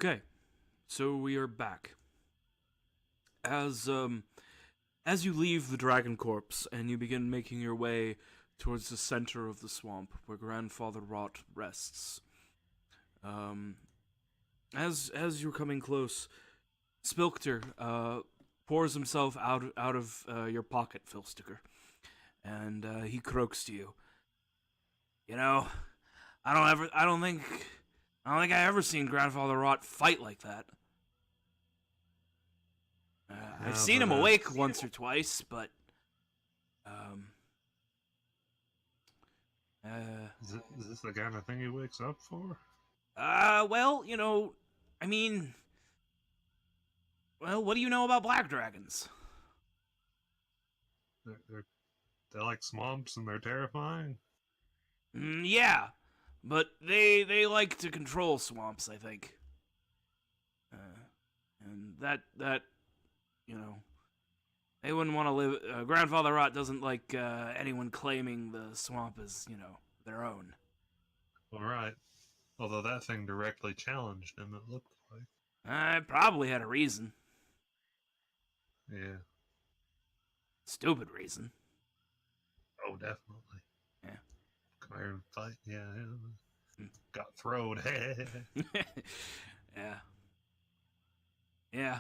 Okay, so we are back. As as you leave the Dragon Corpse and you begin making your way towards the center of the swamp where Grandfather Rot rests. Um, as you're coming close, Spilkter pours himself out of your pocket, Filsticker, and he croaks to you. You know, I don't think I ever seen Grandfather Rot fight like that. I've Yeah, seen but him awake once or twice, but um, uh, is this the kind of thing he wakes up for? well, I mean, well, what do you know about black dragons? They're they're like swamps and they're terrifying. Yeah, but they like to control swamps, I think. And that you know they wouldn't want to live. Grandfather Rot doesn't like anyone claiming the swamp as their own. All right. Although that thing directly challenged him, it looked like. I probably had a reason, Yeah. stupid reason. Oh, definitely. Yeah. Come here and fight. Yeah. Hmm. Got throwed. Yeah. Yeah.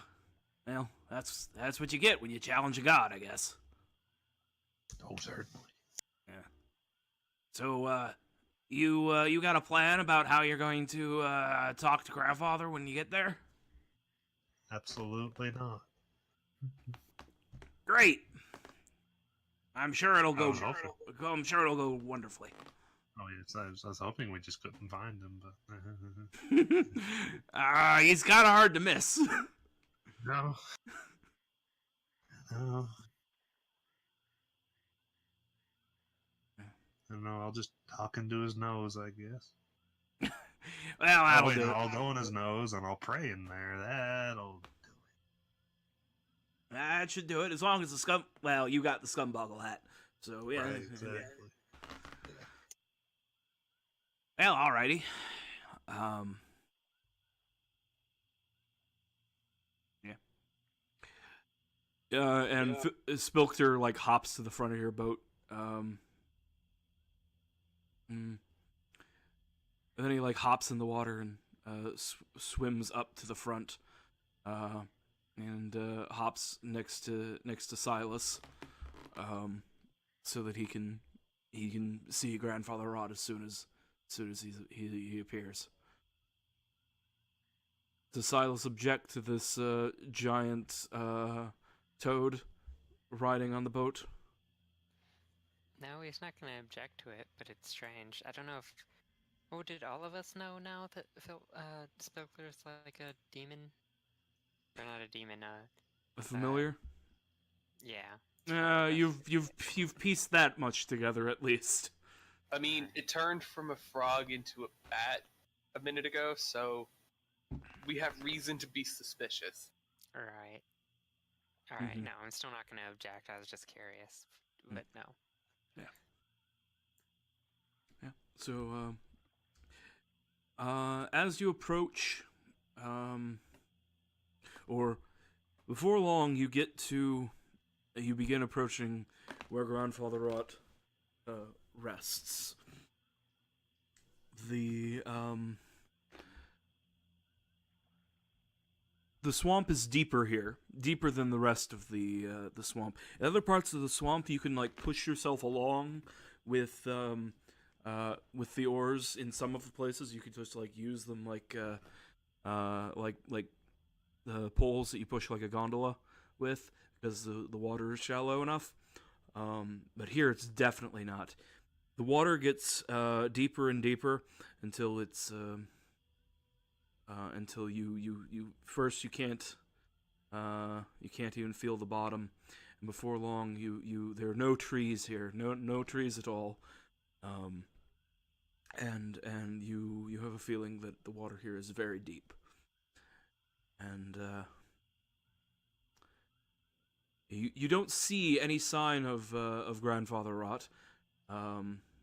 Well, that's what you get when you challenge a god, I guess. Oh, certainly. Yeah. So, you got a plan about how you're going to talk to Grandfather when you get there? Absolutely not. Great. I'm sure it'll go. Oh, I'm sure it'll go wonderfully. Oh, yes. I was hoping we just couldn't find him, but. He's kind of hard to miss. No. No. I don't know. I'll just talk into his nose, I guess. Well, that'll do it. I'll go in his nose and I'll pray in there. That'll do That should do it, as long as the scum. Well, you got the scumboggle hat, so it. yeah. Right, exactly. Well, alrighty. And Spilkter like hops to the front of your boat. And then he like hops in the water and swims up to the front, and hops next to Silas, so that he can see Grandfather Rod as soon as he appears. Does Silas object to this giant toad riding on the boat? No, he's not going to object to it, but it's strange. I don't know if... Oh, did all of us know now that Spilkler's like a demon? Or not a demon, A familiar? Yeah. You've pieced that much together at least. I mean, it turned from a frog into a bat a minute ago, so we have reason to be suspicious. Alright. Alright, Mhm. no, I'm still not going to object. I was just curious. But no. Yeah. So, as you approach, or before long, you begin approaching where Grandfather Rot rests. The swamp is deeper here, deeper than the rest of the swamp. In other parts of the swamp, you can like push yourself along with the oars. In some of the places, you could just like use them like the poles that you push like a gondola with, because the water is shallow enough. But here, it's definitely not. The water gets deeper and deeper until it's until you first you can't even feel the bottom, and before long there are no trees here, no trees at all, and you have a feeling that the water here is very deep, and you don't see any sign of Grandfather Rot.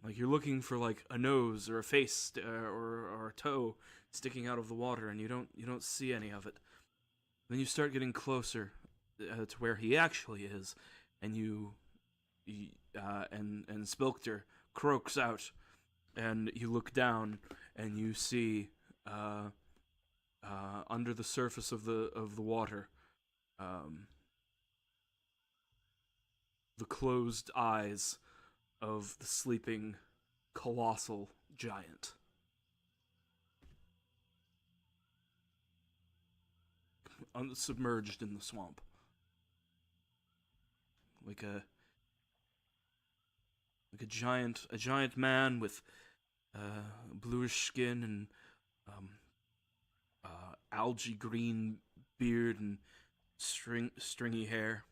Like you're looking for like a nose or a face or a toe sticking out of the water, and you don't see any of it. Then you start getting closer to where he actually is, and and Spilkter croaks out, and you look down, and you see under the surface of the water, the closed eyes of the sleeping colossal giant. Submerged in the swamp, like a giant man with bluish skin and algae green beard and stringy hair.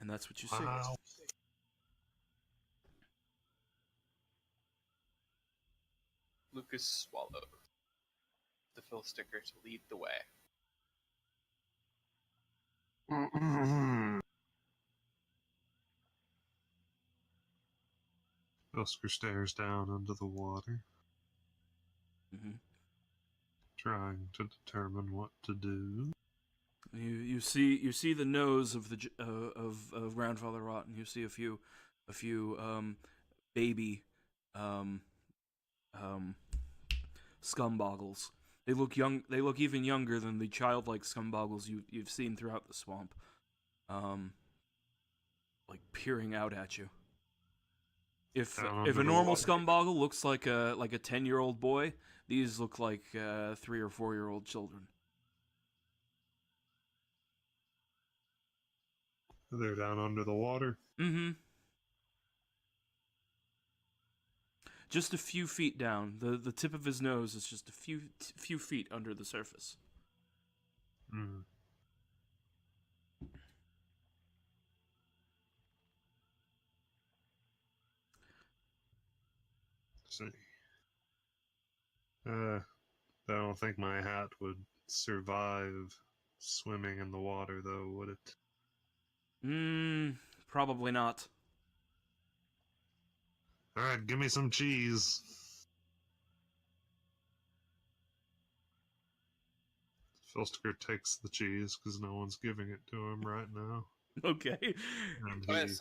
And that's what you see. Wow. Lucas swallowed the fill sticker to lead the way. Oscar stares down into the water, Mm-hmm. trying to determine what to do. You see the nose of the of Grandfather Rot, and you see a few baby scumboggles. They look young. They look even younger than the childlike scumboggles you've seen throughout the swamp. Like peering out at you. If Down a under the normal water. scumboggle looks like a 10-year-old boy, these look like 3 or 4-year-old children. They're down under the water. Mm-hmm. Just a few feet down. The tip of his nose is just a few feet under the surface. Hmm. See. I don't think my hat would survive swimming in the water, though, would it? Probably not. Alright, give me some cheese. Filsticker takes the cheese because no one's giving it to him right now. Okay. And Yes,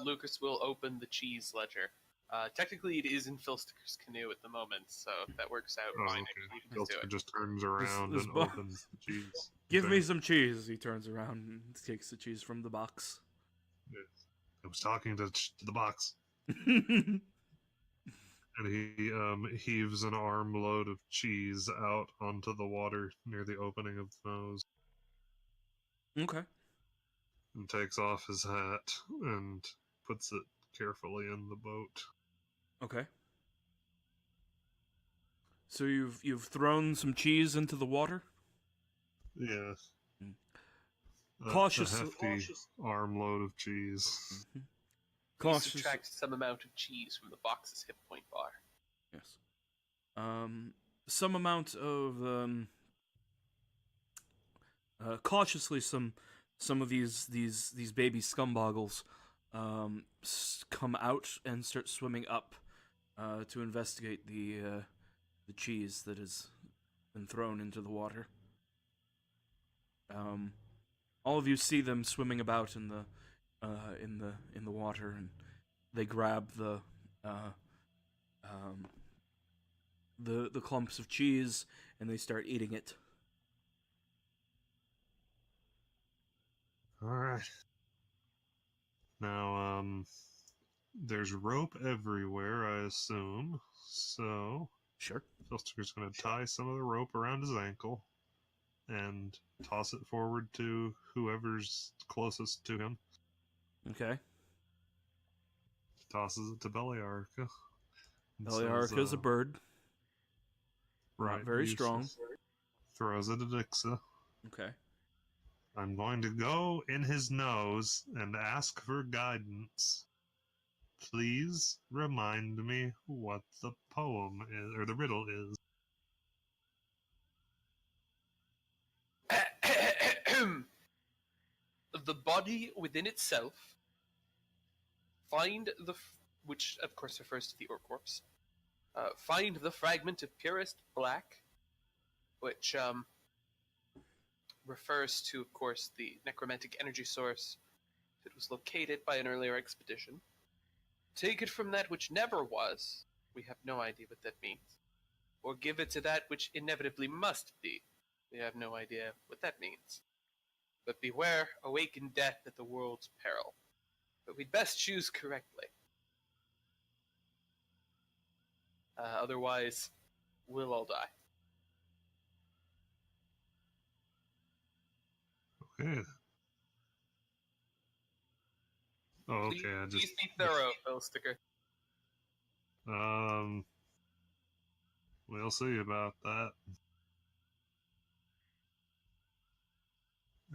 Lucas will open the cheese ledger. Technically, it is in Filsticker's canoe at the moment, so that works out Oh, fine. okay. You can just do Filsticker it. just turns around this and bar- opens the cheese. Give Okay. me some cheese. He turns around and takes the cheese from the box. I was talking to the box. And he heaves an armload of cheese out onto the water near the opening of the nose Okay. and takes off his hat and puts it carefully in the boat. Okay. So you've thrown some cheese into the water? Yes. Mm. A Cautious- hefty armload of cheese. Mm-hmm. You Cautious. subtract some amount of cheese from the box's hit point bar. Yes. Some amount of cautiously some of these baby scumboggles come out and start swimming up to investigate the cheese that has been thrown into the water. All of you see them swimming about in the water, and they grab the clumps of cheese and they start eating it. Alright. Now, there's rope everywhere, I assume. So, Sure. Filster's going to tie some of the rope around his ankle and toss it forward to whoever's closest to him. Okay. Tosses it to Beliarca. and Beliarca is says, a bird. right, Not very useless. strong. Throws it at Ixa. Okay. I'm going to go in his nose and ask for guidance. Please remind me what the poem is, or the riddle is. The body within itself. Find which of course refers to the Ore Corpse. Find the fragment of purest black, which refers to, of course, the necromantic energy source that was located by an earlier expedition. Take it from that which never was, we have no idea what that means. Or give it to that which inevitably must be, we have no idea what that means. But beware, awaken death at the world's peril. But we'd best choose correctly. Otherwise, we'll all die. Okay. Oh, Please, okay. I please just be thorough, Bill Sticker. um. We'll see about that.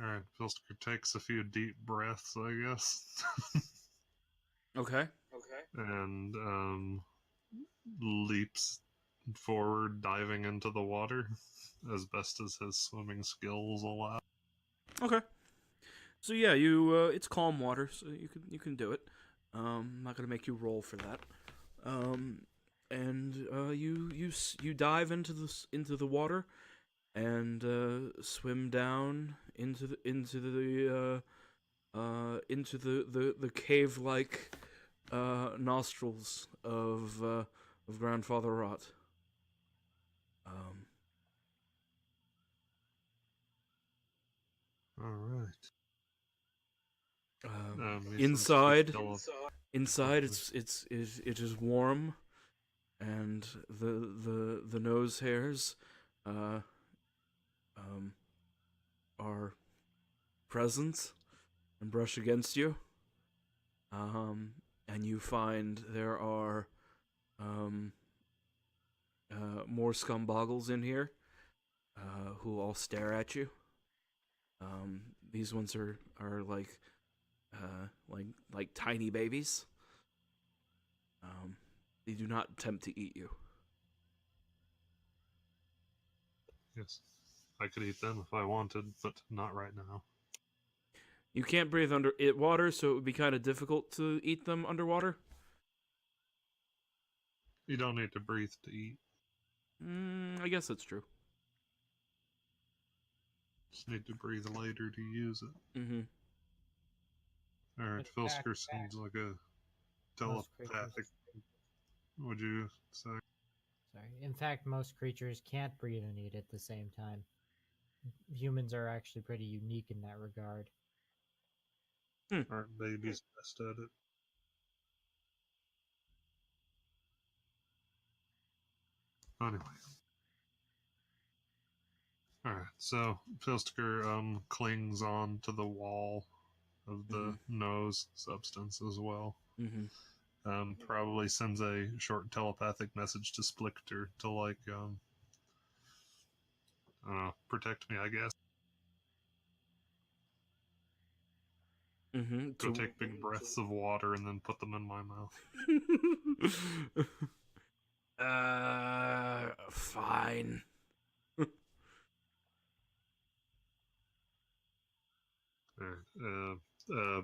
All right, Filster takes a few deep breaths, I guess, Okay. and leaps forward, diving into the water as best as his swimming skills allow. Okay. So yeah, you it's calm water, so you can do it. I'm not gonna make you roll for that. And you dive into the water, and swim down into the cave like nostrils of Grandfather Rot. All right. Inside, it is warm, and the nose hairs are present and brush against you. And you find there are more scumboggles in here who all stare at you. These ones are like tiny babies. They do not attempt to eat you. Yes, I could eat them if I wanted, but not right now. You can't breathe under water, so it would be kind of difficult to eat them underwater. You don't need to breathe to eat. I guess that's true. Just need to breathe later to use it. Mm-hmm. All right, In Filsker fact, seems like a most telepathic. creatures- Would you say? Sorry. In fact, most creatures can't breathe and eat at the same time. Humans are actually pretty unique in that regard. Aren't babies best at it? Anyway. Alright, so Filster clings on to the wall of the nose substance as well. Mm-hmm. Probably sends a short telepathic message to Splicter to, like, protect me, I guess. Mm-hmm. Go take big breaths of water and then put them in my mouth. Fine.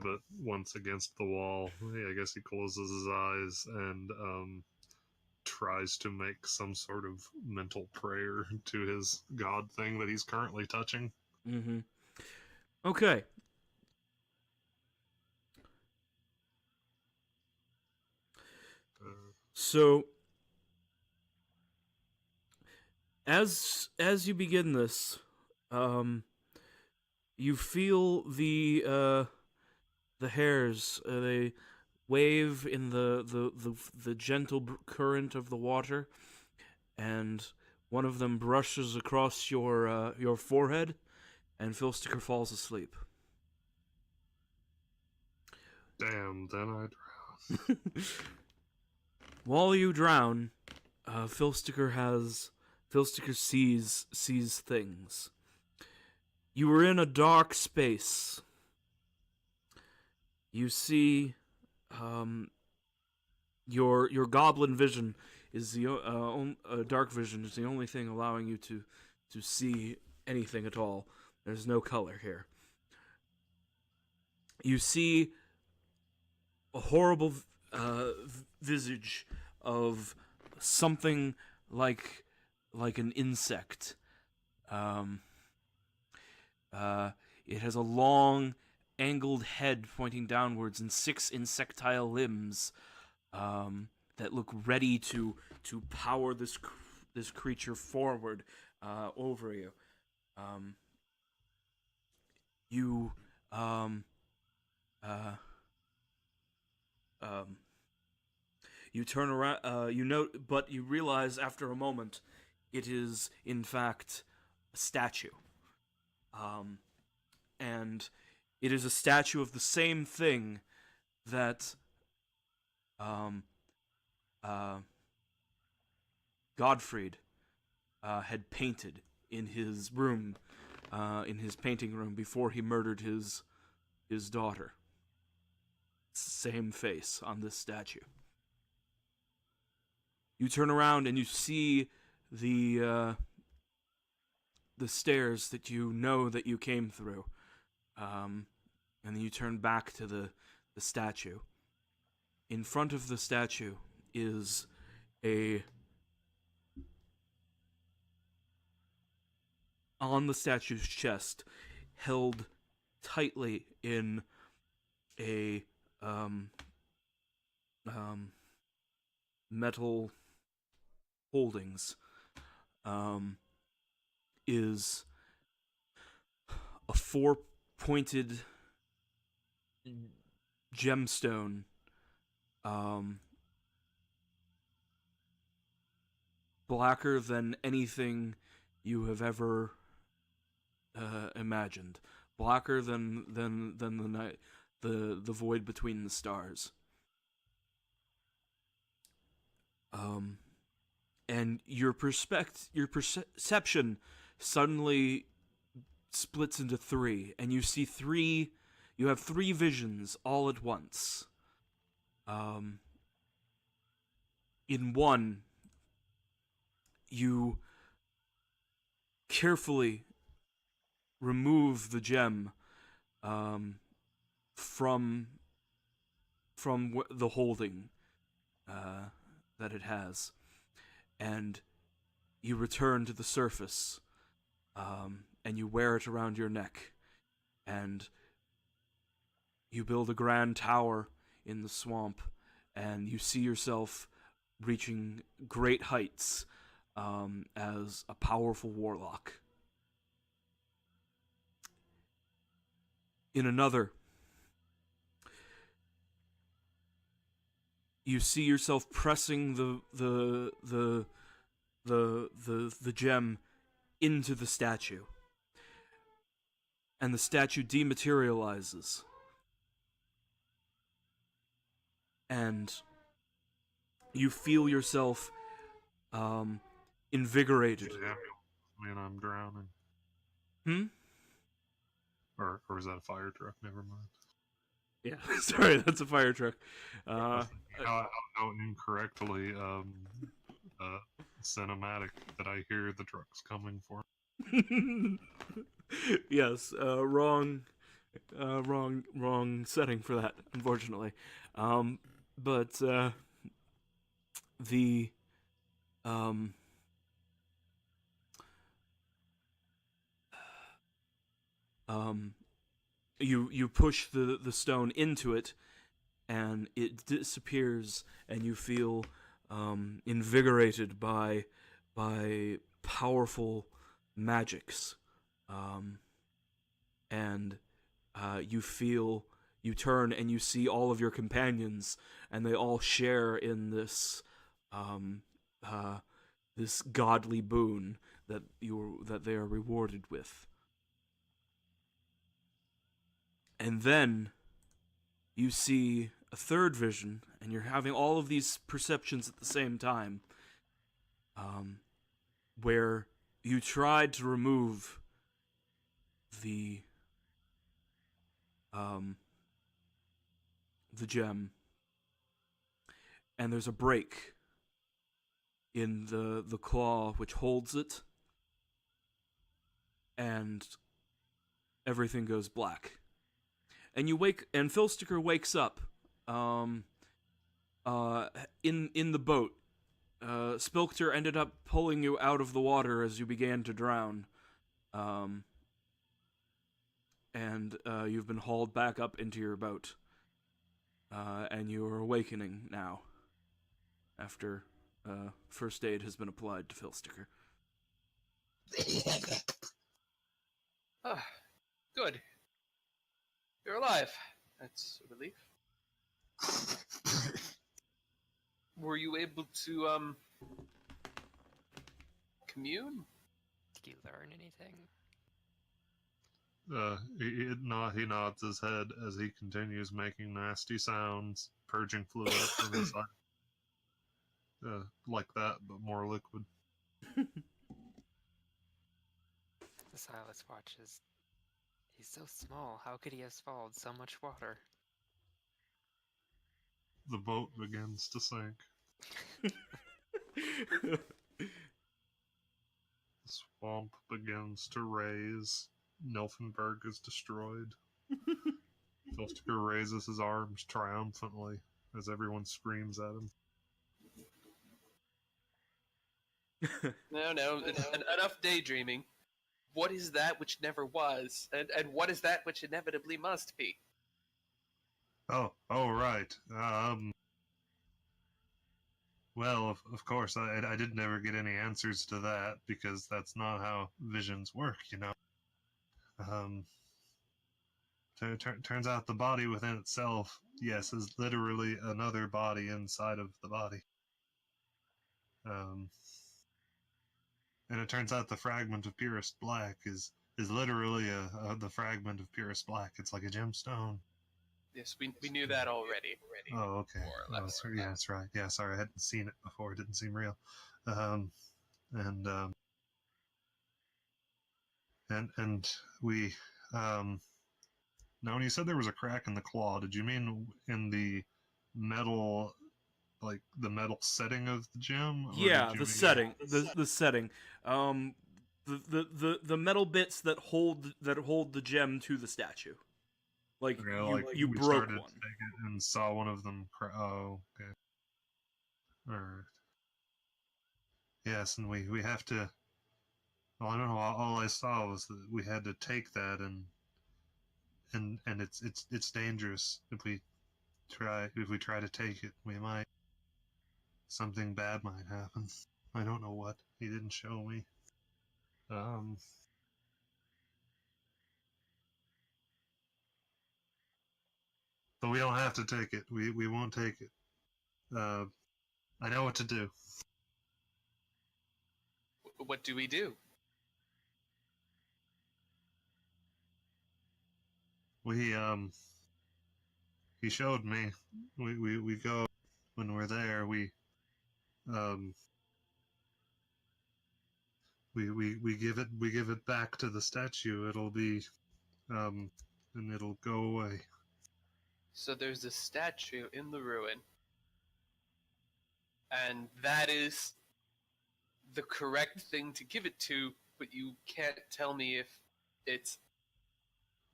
But once against the wall, I guess he closes his eyes and tries to make some sort of mental prayer to his god thing that he's currently touching. Mm-hmm. Okay. So, as you begin this, you feel the hairs. They wave in the gentle current of the water, and one of them brushes across your forehead, and Filsticker falls asleep. Damn, then I drown. While you drown, Filsticker sees things. You were in a dark space. You see, your goblin vision is the dark vision is the only thing allowing you to see anything at all. There's no color here. You see a horrible visage of something like an insect. It has a long, angled head pointing downwards and 6 insectile limbs that look ready to power this creature forward over you. You you turn around. You note, but you realize after a moment, it is in fact a statue. And it is a statue of the same thing that Godfried had painted in his room, in his painting room before he murdered his daughter. Same face on this statue. You turn around and you see the stairs that you know that you came through, and then you turn back to the statue. In front of the statue is on the statue's chest, held tightly in a metal holdings, is a 4-pointed gemstone, blacker than anything you have ever imagined, blacker than the night, the void between the stars. And your perception suddenly splits into 3, and you see 3. You have 3 visions all at once. In one, you carefully remove the gem from the holding that it has, and you return to the surface, and you wear it around your neck, and you build a grand tower in the swamp, and you see yourself reaching great heights as a powerful warlock. In another, you see yourself pressing the gem into the statue, and the statue dematerializes, and you feel yourself invigorated. Yeah, I mean, I'm drowning. Or is that a fire truck? Never mind. Yeah, sorry, that's a fire truck. How incorrectly cinematic that I hear the trucks coming for. Yes, wrong setting for that, unfortunately. But the you push the stone into it, and it disappears, and you feel invigorated by powerful magics, and you turn and you see all of your companions, and they all share in this this godly boon that they are rewarded with. And then you see a third vision, and you're having all of these perceptions at the same time, where you tried to remove the gem, and there's a break in the claw which holds it, and everything goes black. And you wake, and Philsticker wakes up, in the boat. Spilkter ended up pulling you out of the water as you began to drown. And you've been hauled back up into your boat. And you are awakening now. After first aid has been applied to Philsticker. Ah, good. You're alive. That's a relief. Were you able to, commune? Did you learn anything? He nods his head as he continues making nasty sounds, purging fluid from his eye. Like that, but more liquid. The Silas watches. He's so small. How could he have swallowed so much water? The boat begins to sink. The swamp begins to raise. Nilfenberg is destroyed. Philsticker raises his arms triumphantly as everyone screams at him. No, enough daydreaming. What is that which never was? And what is that which inevitably must be? Oh, right. Well, of course, I did never get any answers to that, because that's not how visions work, you know. Turns out the body within itself, yes, is literally another body inside of the body. And it turns out the fragment of purest black is literally the fragment of purest black. It's like a gemstone. Yes, we knew that already. Oh, okay. More or less. Yeah, that's right. Yeah, sorry, I hadn't seen it before. It didn't seem real. And we now when you said there was a crack in the claw, did you mean in the metal, like the metal setting of the gem? Or Yeah, did you the mean- setting. The setting. The metal bits that hold the gem to the statue. Like Okay, like you we broke started one. to take it and saw one of them. Oh, okay. All right. Yes, and we have to. Well, I don't know. All I saw was that we had to take that, and it's dangerous if we try to take it. We might, something bad might happen. I don't know what. He didn't show me. But we don't have to take it. We won't take it. I know what to do. What do we do? He showed me. We go when we're there. We give it back to the statue. It'll be and it'll go away. So there's a statue in the ruin, and that is the correct thing to give it to, but you can't tell me if it's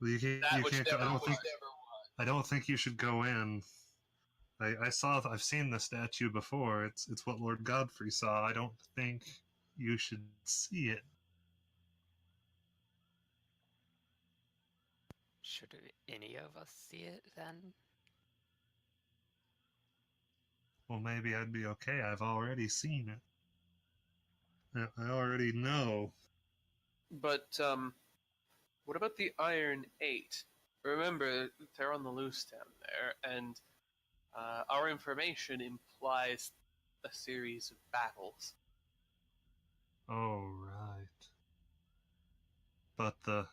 Well, you can't. that You which can't. never I don't was. think. I don't think you should go in. I've seen the statue before. It's what Lord Godfrey saw. I don't think you should see it. Should any of us see it then? Well, maybe I'd be okay. I've already seen it. I already know. But what about the Iron Eight? Remember, they're on the loose down there, and our information implies a series of battles. Oh, right. But the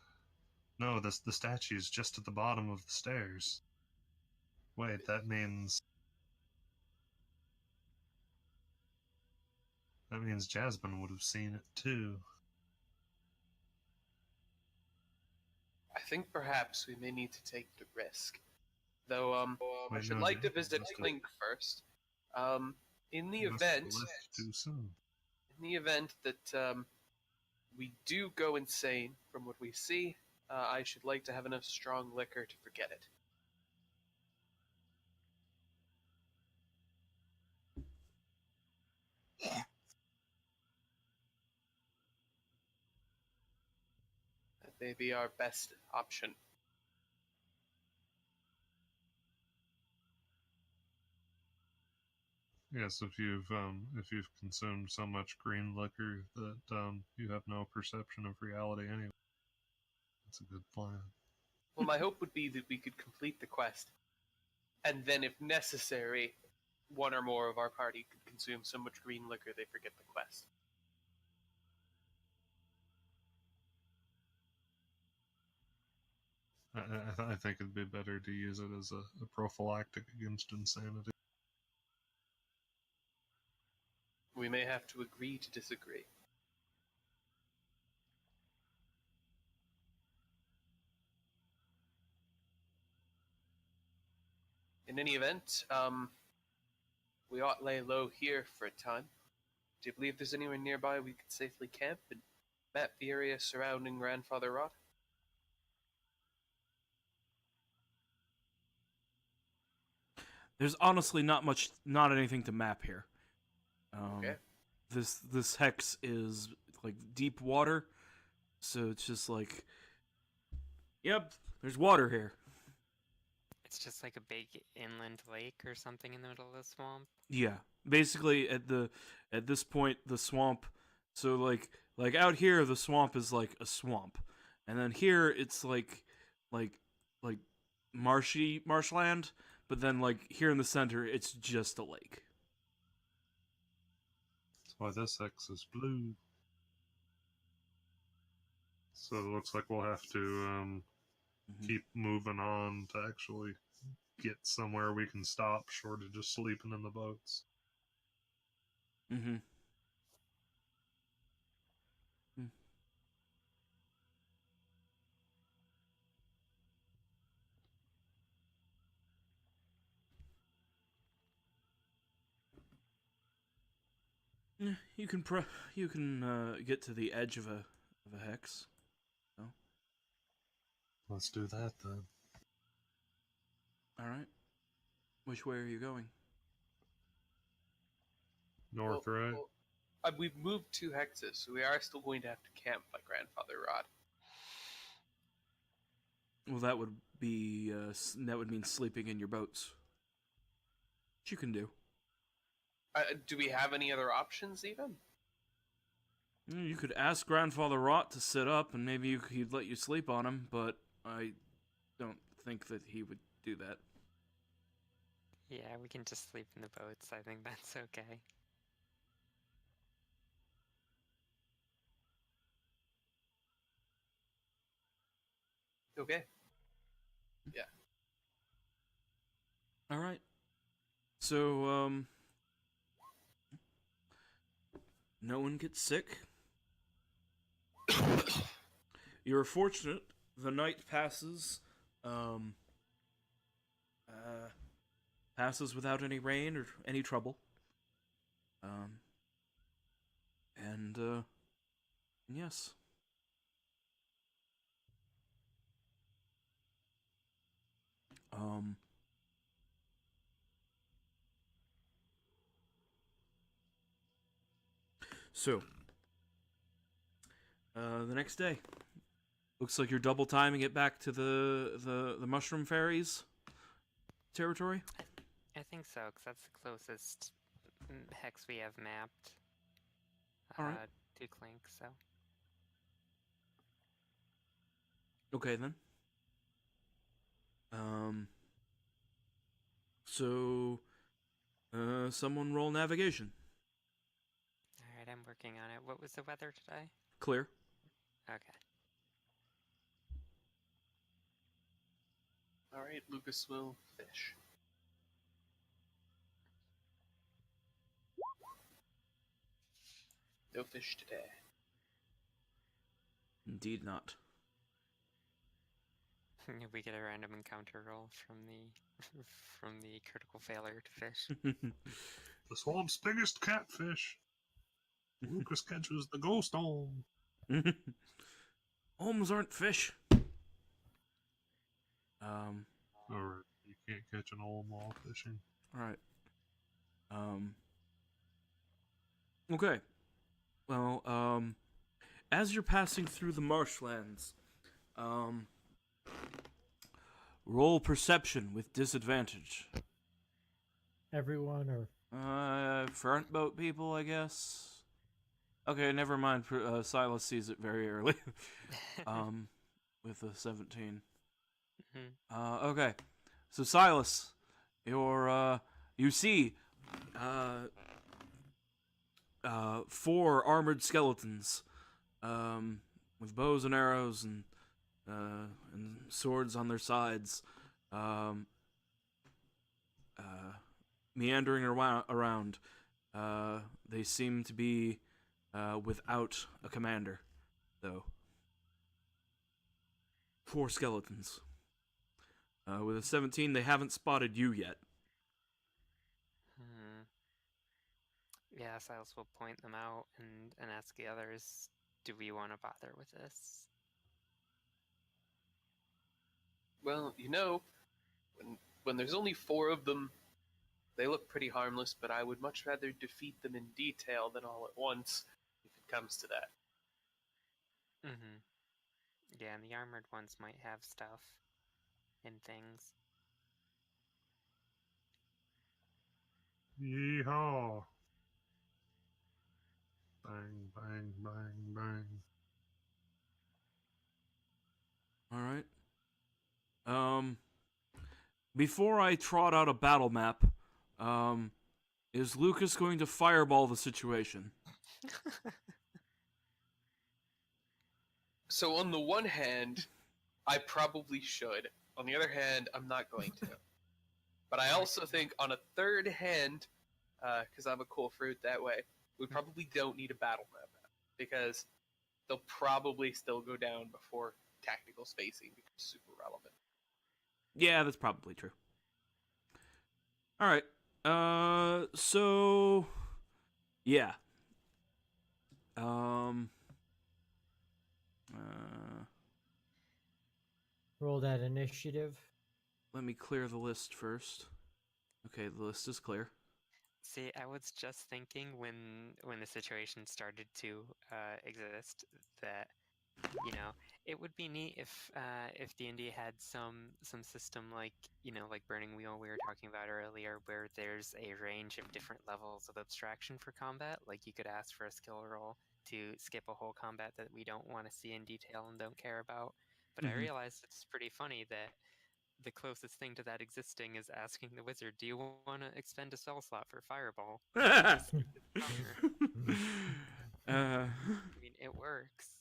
statue's just at the bottom of the stairs. Wait, that means Jasmine would have seen it too. I think perhaps we may need to take the risk. Though, I Wait, should no, like to Jasmine visit must have- Clink first. In the You must have event, left too soon. that we do go insane from what we see, I should like to have enough strong liquor to forget it. That may be our best option. Yes, if you've consumed so much green liquor that you have no perception of reality anyway, that's a good plan. Well, my hope would be that we could complete the quest, and then, if necessary, one or more of our party could consume so much green liquor they forget the quest. I think it'd be better to use it as a prophylactic against insanity. We may have to agree to disagree. In any event, we ought lay low here for a time. Do you believe there's anywhere nearby we could safely camp and map the area surrounding Grandfather Rot? There's honestly not anything to map here. Okay. This hex is like deep water, so it's just like, yep, there's water here. It's just like a big inland lake or something in the middle of the swamp. Yeah, basically at this point the swamp. So like out here the swamp is like a swamp, and then here it's like marshland. But then like here in the center it's just a lake. That's why this X is blue. So it looks like we'll have to keep moving on to actually get somewhere we can stop, short of just sleeping in the boats. Mm-hmm. You can get to the edge of a hex. No? Let's do that then. All right. Which way are you going? North, right? We've moved 2 hexes, so we are still going to have to camp by Grandfather Rod. Well, that would mean sleeping in your boats. Which you can do. Do we have any other options, even? You could ask Grandfather Rot to sit up, and maybe he'd let you sleep on him. But I don't think that he would do that. Yeah, we can just sleep in the boats. I think that's okay. Okay. Yeah. All right. So no one gets sick. You're fortunate. The night passes. Passes without any rain or any trouble. And yes. So, the next day, looks like you're double timing it back to the Mushroom Fairies territory. I think so, because that's the closest hex we have mapped. Alright. To Clink, so. Okay then. So, someone roll navigation. Alright, I'm working on it. What was the weather today? Clear. Okay. Alright, Lucas will fish. No fish today. Indeed not. We get a random encounter roll from the critical failure to fish. The swamp's biggest catfish. Lucas catches the ghost olm. Olms aren't fish. Alright, you can't catch an olm while fishing. Alright. Okay. Well, as you're passing through the marshlands, um, roll perception with disadvantage. Everyone, or Front boat people, I guess. Okay, never mind. Silas sees it very early. With a 17. Mhm. Okay. So Silas, you see, 4 armored skeletons, with bows and arrows and swords on their sides, um, meandering around. They seem to be without a commander, though. 4 skeletons. With a 17, they haven't spotted you yet. Hmm. Yeah, Silas will point them out and ask the others, do we want to bother with this? Well, when there's only 4 of them, they look pretty harmless, but I would much rather defeat them in detail than all at once, if it comes to that. Mm-hmm. Yeah, and the armored ones might have stuff and things. Yeehaw! Bang, bang, bang, bang. All right. Before I trot out a battle map, is Lucas going to fireball the situation? So on the one hand, I probably should. On the other hand, I'm not going to. But I also think on a third hand, because I'm a cool fruit that way, we probably don't need a battle map because they'll probably still go down before tactical spacing becomes super relevant. Yeah, that's probably true. All right. So yeah. Um. roll that initiative. Let me clear the list first. Okay, the list is clear. See, I was just thinking when the situation started to exist that it would be neat if D&D had some system like like Burning Wheel we were talking about earlier, where there's a range of different levels of abstraction for combat. Like you could ask for a skill roll to skip a whole combat that we don't want to see in detail and don't care about. But I Mhm. realized it's pretty funny that the closest thing to that existing is asking the wizard, "Do you want to expend a spell slot for Fireball?" Just keep it stronger. uh, I mean, it works.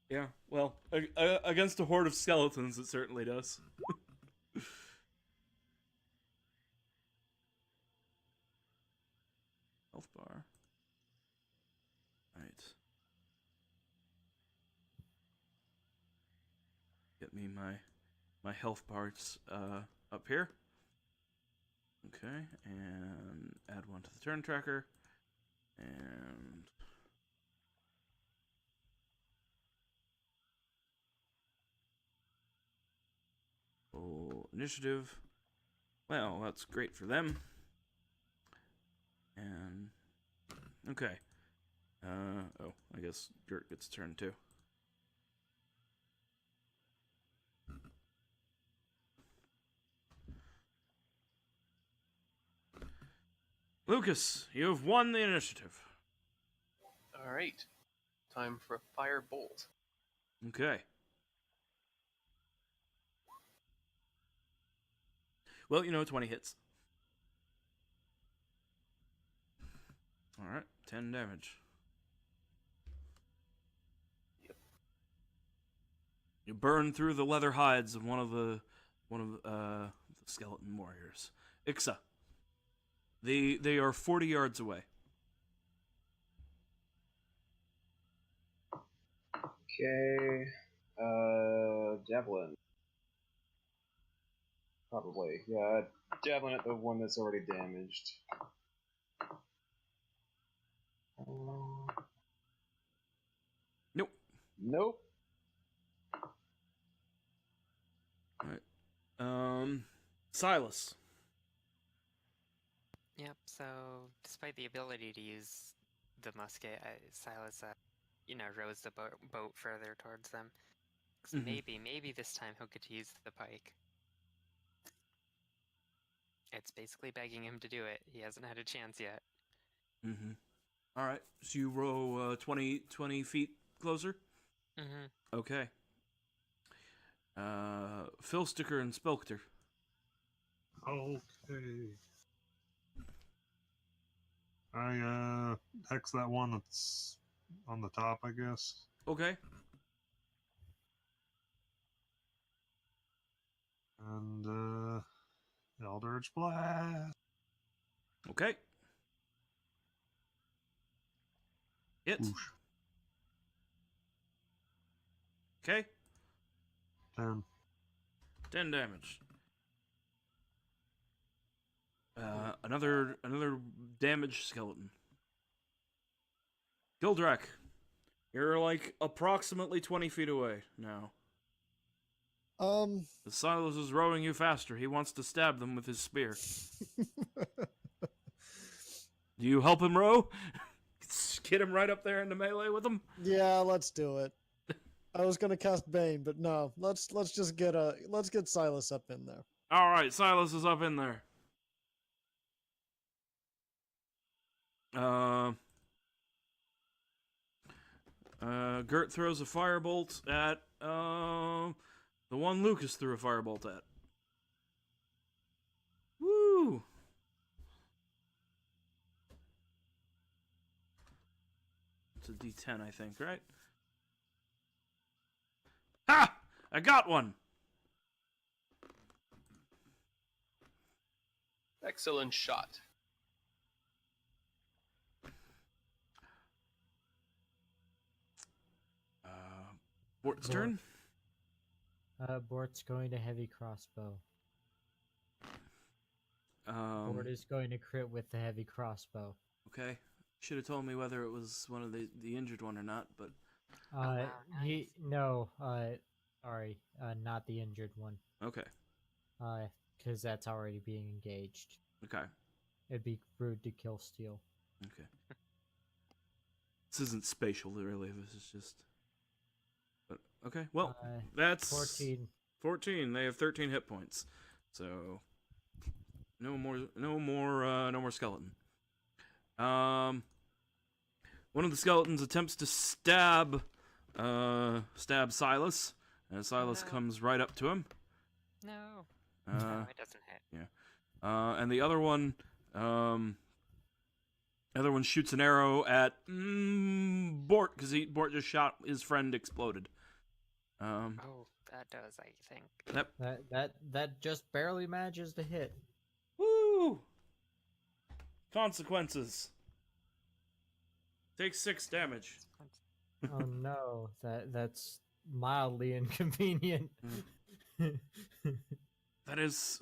yeah, well, against a horde of skeletons, it certainly does. Health bar. Right. Get me my health bars up here. Okay, and add one to the turn tracker. And roll initiative. Well, that's great for them. And okay. Oh, I guess Gert gets a turn too. Lucas, you have won the initiative. All right, time for a fire bolt. Okay. Well, 20 hits. Alright, 10 damage. Yep. You burn through the leather hides of one of the skeleton warriors. Ixa. They are 40 yards away. Okay. Javelin. Probably. Yeah, javelin at the one that's already damaged. Nope. Nope. Alright. Silas. Yep. So, despite the ability to use the musket, Silas, rows the boat further towards them. 'Cause Mhm. maybe this time he'll get to use the pike. It's basically begging him to do it. He hasn't had a chance yet. Mm-hmm. All right. So you row 20 feet closer. Mm-hmm. Okay. Philsticker and Spilkter. Okay. I hex that one that's on the top, I guess. Okay. And Eldritch Blast. Okay. Hit. Whoosh. Okay. 10. 10 damage. Another damaged skeleton. Gildrak, you're like approximately 20 feet away now. The Silas is rowing you faster. He wants to stab them with his spear. Do you help him row? Get him right up there into melee with him? Yeah, let's do it. I was gonna cast Bane, but no. Let's just get Silas up in there. All right, Silas is up in there. Gert throws a firebolt at the one Lucas threw a firebolt at. Woo! It's a D10, I think, right? Ha! I got one. Excellent shot. Bort's turn. Bort's going to heavy crossbow. Bort Um, is going to crit with the heavy crossbow. okay. Should have told me whether it was one of the injured one or not, but Sorry, not the injured one. okay. Because that's already being engaged. Okay. It'd be rude to kill Steel. Okay. This isn't spatial, really. This is just. But okay. Well, that's 14. 14. They have 13 hit points, so no more skeleton. One of the skeletons attempts to stab Silas, and Silas No. comes right up to him. No. No, it doesn't hit. And the other one shoots an arrow at Bort because Bort just shot his friend exploded. Oh, that does, I think. Yep. That just barely manages to hit. Woo! Consequences. Take 6 damage. Oh no, that's mildly inconvenient. That's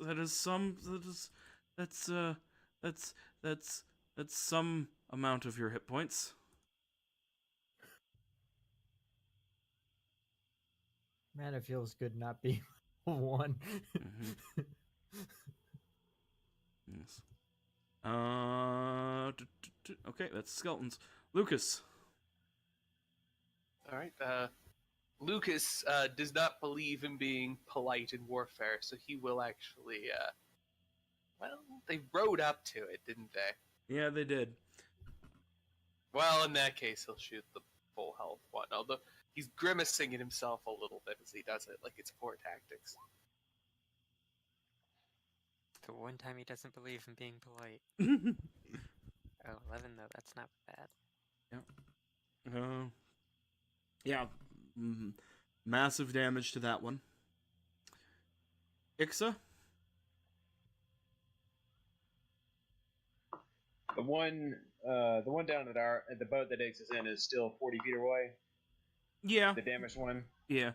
some amount of your hit points. Man, it feels good not being one. Mhm. Yes. Okay, that's skeletons. Lucas. All right. Lucas does not believe in being polite in warfare, so he will actually. Well, they rode up to it, didn't they? Yeah, they did. Well, in that case, he'll shoot the full health one. Although he's grimacing at himself a little bit as he does it, like it's poor tactics. The one time he doesn't believe in being polite. Oh, 11 though, that's not bad. Yeah. Massive damage to that one. Ixa? The one down at the boat that Ix is in is still 40 feet away. Yeah. The damaged one. Yeah.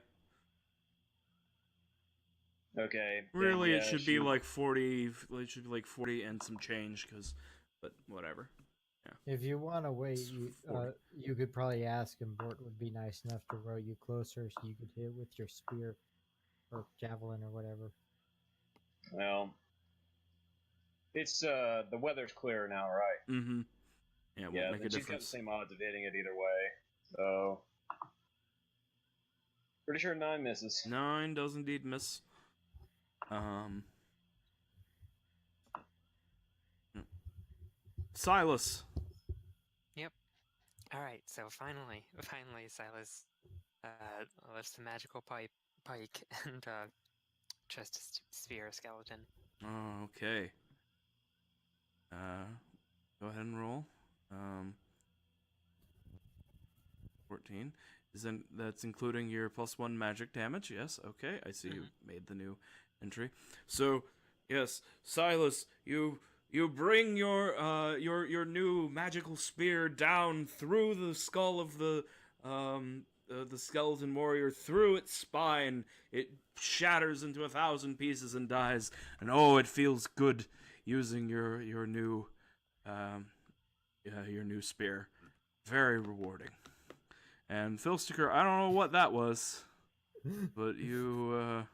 Okay. Really, then, it yeah, should be like 40. It should be like 40 and some change, but whatever. If you want to wait, Forty. you could probably ask him. Bort would be nice enough to row you closer so you could hit with your spear or javelin or whatever. Well, It's the weather's clear now, right? Mm-hmm. Yeah, it won't Yeah, make a then she's got the difference. same odds of hitting it either way. So pretty sure 9 misses. 9 does indeed miss. Silas. Alright, so finally, Silas lifts the magical pike and tries to spear a skeleton. Okay. Go ahead and roll. 14. That's including your +1 magic damage? Yes. Okay. I see you made the new entry. So, yes, Silas, you bring your new magical spear down through the skull of the skeleton warrior, through its spine. It shatters into 1,000 pieces and dies. And oh, it feels good using your new your new spear. Very rewarding. And Philsticker, I don't know what that was, but you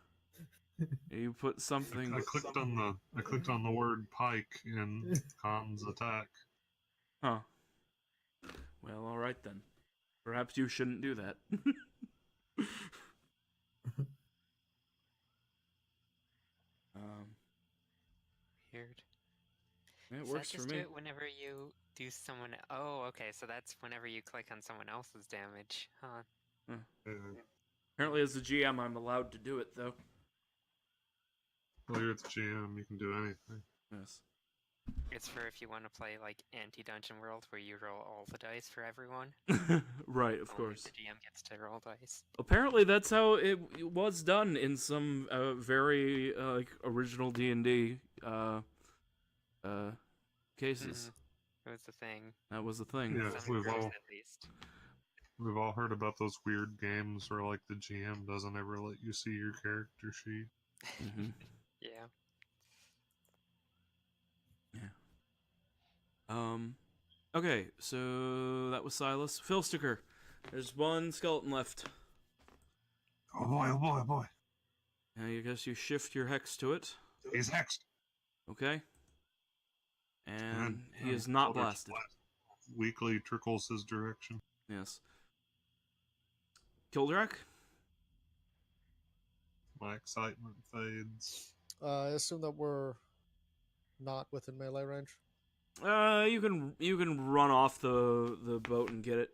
put something. I clicked on the word pike in Khan's attack. Huh. Well, all right then. Perhaps you shouldn't do that. Weird. It Does works that for just me. do it whenever you do someone? Oh, okay. So that's whenever you click on someone else's damage, huh? Apparently, as the GM, I'm allowed to do it though. Well, you're the GM. You can do anything. Yes. It's for if you want to play like anti-dungeon world, where you roll all the dice for everyone. Right, of Only course. the GM gets to roll dice. Apparently, that's how it was done in some very like original D&D cases. It was the thing. That was the thing. Yeah, Some groups, at least. we've all heard about those weird games where like the GM doesn't ever let you see your character sheet. Mm-hmm. Yeah. Okay, so that was Silas. Philsticker, there's one skeleton left. Oh boy! Oh boy! Oh boy! Now I guess you shift your hex to it. He's hexed. Okay. And he and is not Eldritch blasted. Blast weakly trickles his direction. Yes. Kildrak? My excitement fades. I assume that we're not within melee range. You can run off the boat and get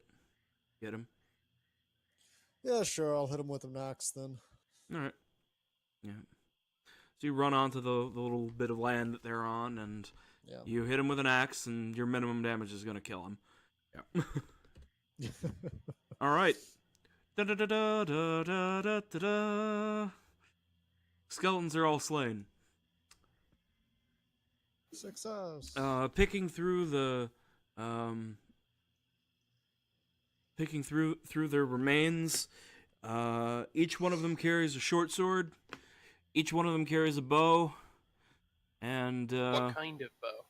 him. Yeah, sure. I'll hit him with an axe then. All right. Yeah. So you run onto the little bit of land that they're on, and Yeah. you hit him with an axe, and your minimum damage is gonna kill him. Yeah. All right. Da da da da da da da da da. Skeletons are all slain. Success. Picking through the picking through their remains. Each one of them carries a short sword. Each one of them carries a bow. And What kind of bow?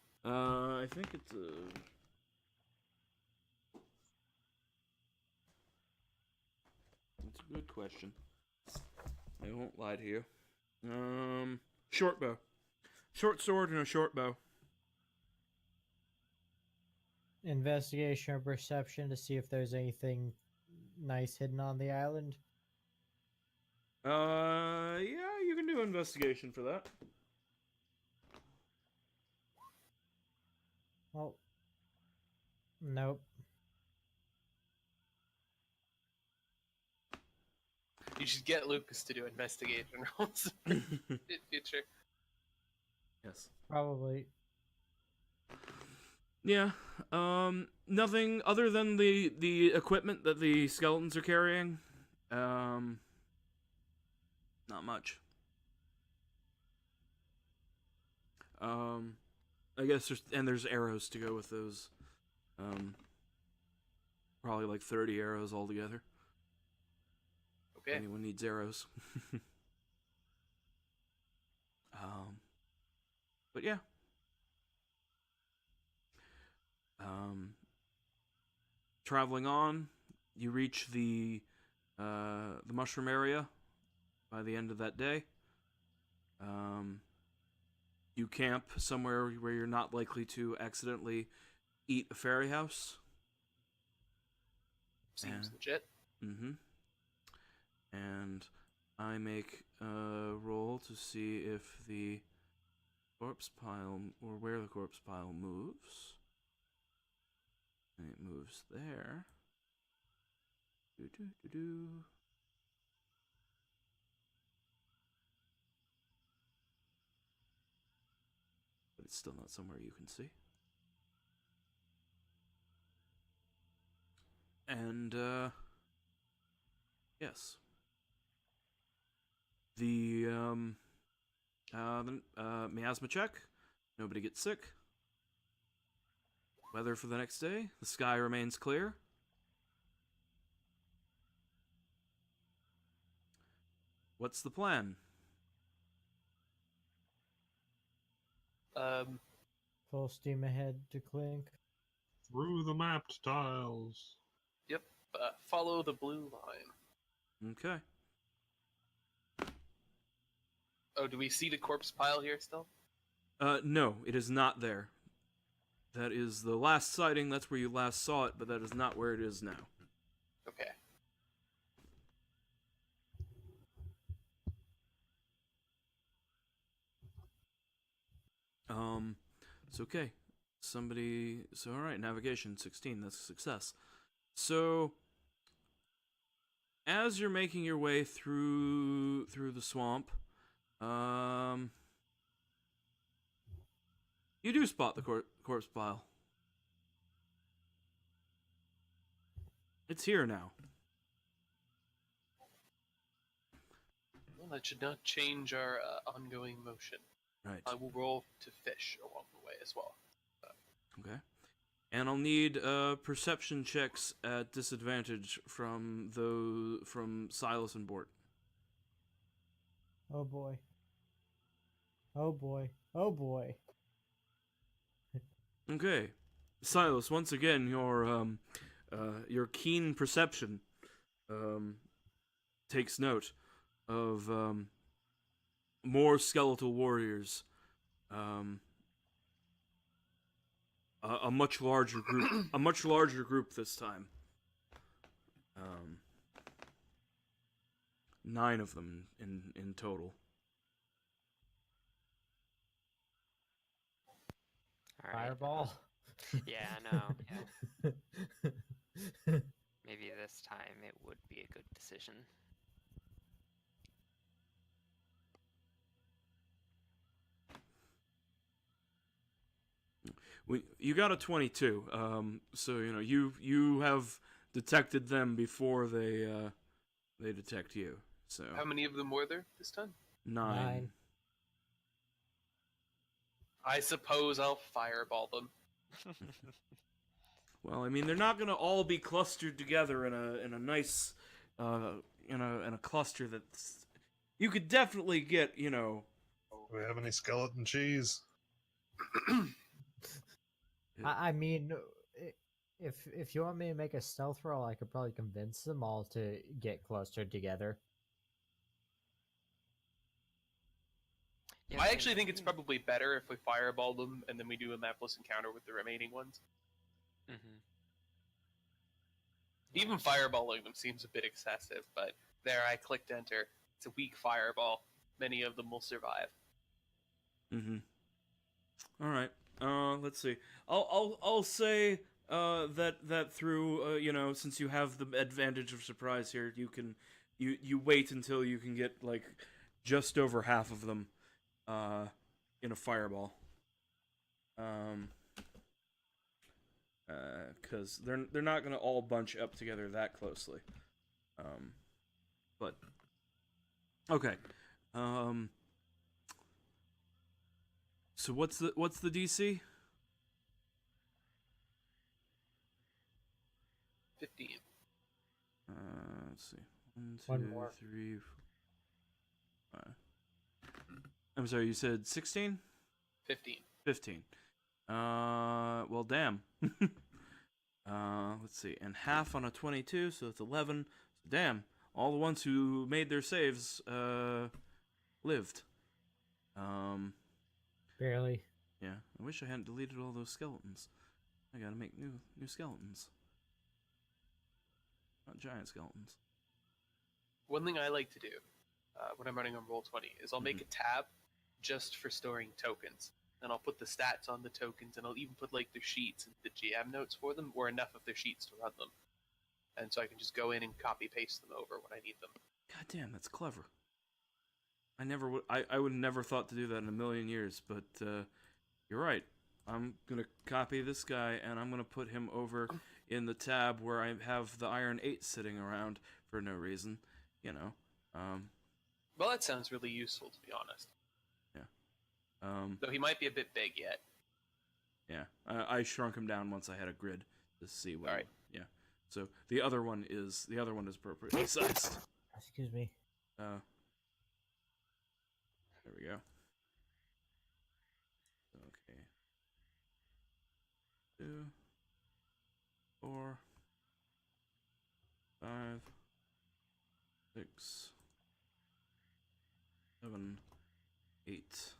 I think it's a. That's a good question. I won't lie to you. Short bow. Short sword and a short bow. Investigation or perception to see if there's anything nice hidden on the island. Yeah, you can do investigation for that. Well, nope. You should get Lucas to do investigation rolls in future. Yes. Probably. Yeah. Nothing other than the equipment that the skeletons are carrying. Not much. I guess there's arrows to go with those. Probably like 30 arrows altogether. Okay. Anyone needs arrows. But yeah. Traveling on, you reach the mushroom area by the end of that day. you camp somewhere where you're not likely to accidentally eat a fairy house. Seems Yeah. legit. Mm-hmm. And I make a roll to see if the corpse pile, or where the corpse pile moves. And it moves there. Do. But it's still not somewhere you can see. And, yes. The miasma check. Nobody gets sick. Weather for the next day. The sky remains clear. What's the plan? Full steam ahead to Clink. Through the mapped tiles. Yep. Follow the blue line. Okay. Oh, do we see the corpse pile here still? No, it is not there. That is the last sighting. That's where you last saw it, but that is not where it is now. Okay. It's okay. So alright, navigation 16, that's a success. So, as you're making your way through the swamp, you do spot the corpse pile. It's here now. Well, that should not change our ongoing motion. Right. I will roll to fish along the way as well. Okay. And I'll need perception checks at disadvantage from Silas and Bort. Oh boy. Oh boy. Oh boy. Okay. Silas, once again, your keen perception takes note of more skeletal warriors. A much larger group. A much larger group this time. 9 of them in total. All right. Fireball. Yeah, I know. Yeah. Maybe this time it would be a good decision. You got a 22. So you have detected them before they detect you. So How many of them were there this time? 9. I suppose I'll fireball them. Well, I mean, they're not gonna all be clustered together in a nice in a cluster that's. You could definitely get Do we have any skeleton cheese? I mean, if you want me to make a stealth roll, I could probably convince them all to get clustered together. Yeah, I I actually think it's mean- probably better if we fireball them and then we do a mapless encounter with the remaining ones. Mhm. Even fireballing them seems a bit excessive, but there I clicked enter. It's a weak fireball. Many of them will survive. Mm-hmm. All right. Let's see. I'll say that through since you have the advantage of surprise here, you wait until you can get like just over half of them in a fireball. Because they're not gonna all bunch up together that closely. But okay. So what's the DC? 15. Let's see. 1, One 2, more. 3, 4, 5. I'm sorry, you said 16? 15. 15. Well, damn. Let's see. And half on a 22, so it's 11. So damn. All the ones who made their saves, lived. Barely. Yeah, I wish I hadn't deleted all those skeletons. I gotta make new skeletons. Not giant skeletons. One thing I like to do when I'm running on Roll20 is I'll make a tab just for storing tokens. And I'll put the stats on the tokens, and I'll even put like their sheets and the GM notes for them, or enough of their sheets to run them. And so I can just go in and copy paste them over when I need them. God damn, that's clever. I never would. I would never thought to do that in a million years, but you're right. I'm gonna copy this guy, and I'm gonna put him over in the tab where I have the Iron 8 sitting around for no reason. You know. Well, that sounds really useful, to be honest. Though he might be a bit big yet. Yeah, I shrunk him down once I had a grid to see what. All right. Yeah. So the other one is appropriately sized. Excuse me. There we go. Okay. 2, 4, 5, 6, 7, 8,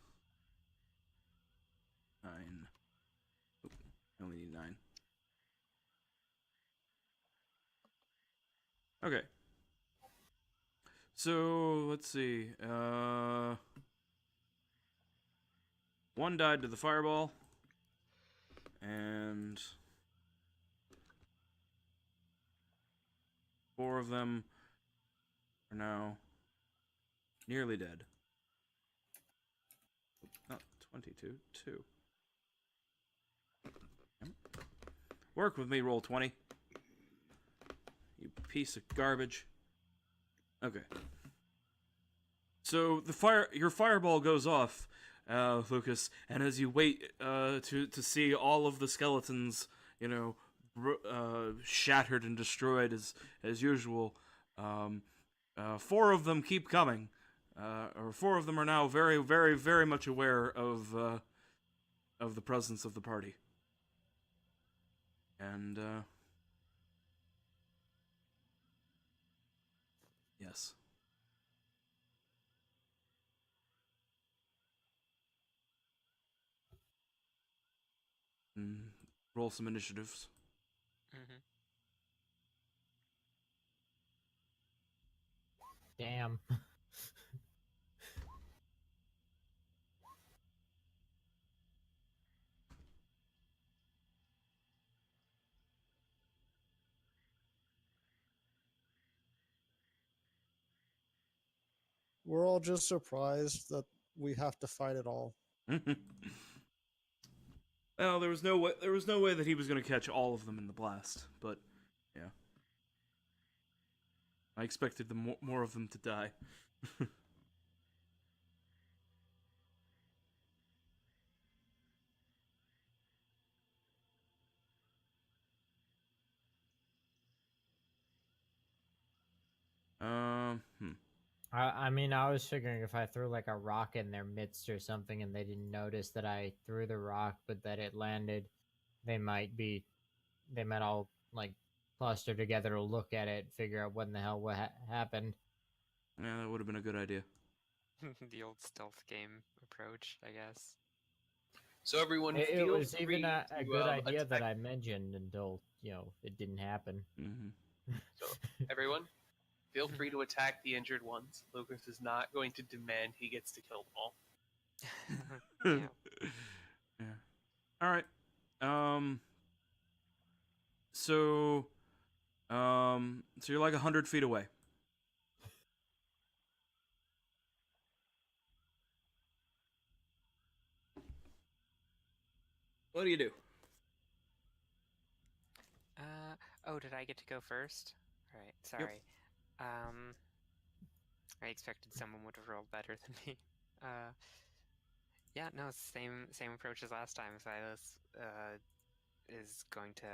9. Oop, I only need 9. Okay. So let's see. One died to the fireball, and 4 of them are now nearly dead. Not 22, 2. Work with me, Roll20. You piece of garbage. Okay. So your fireball goes off, Lucas, and as you wait to see all of the skeletons, shattered and destroyed as usual, 4 of them keep coming, or 4 of them are now very, very, very much aware of the presence of the party, and yes. Roll some initiatives. Mm-hmm. Damn. We're all just surprised that we have to fight it all. Well, there was no way that he was going to catch all of them in the blast, but yeah. I expected more of them to die. I mean, I was figuring if I threw like a rock in their midst or something and they didn't notice that I threw the rock, but that it landed, they might all like cluster together to look at it, figure out what in the hell happened. Yeah, that would have been a good idea. The old stealth game approach, I guess. So everyone, It feel was free even a to, good idea that attack. I mentioned until, it didn't happen. Mm-hmm. So everyone, feel free to attack the injured ones. Lucas is not going to demand he gets to kill them all. Yeah. Yeah. All right. So you're like 100 feet away. What do you do? Oh, did I get to go first? Right, sorry. I expected someone would have rolled better than me. Yeah, no, it's the same approach as last time. Silas is going to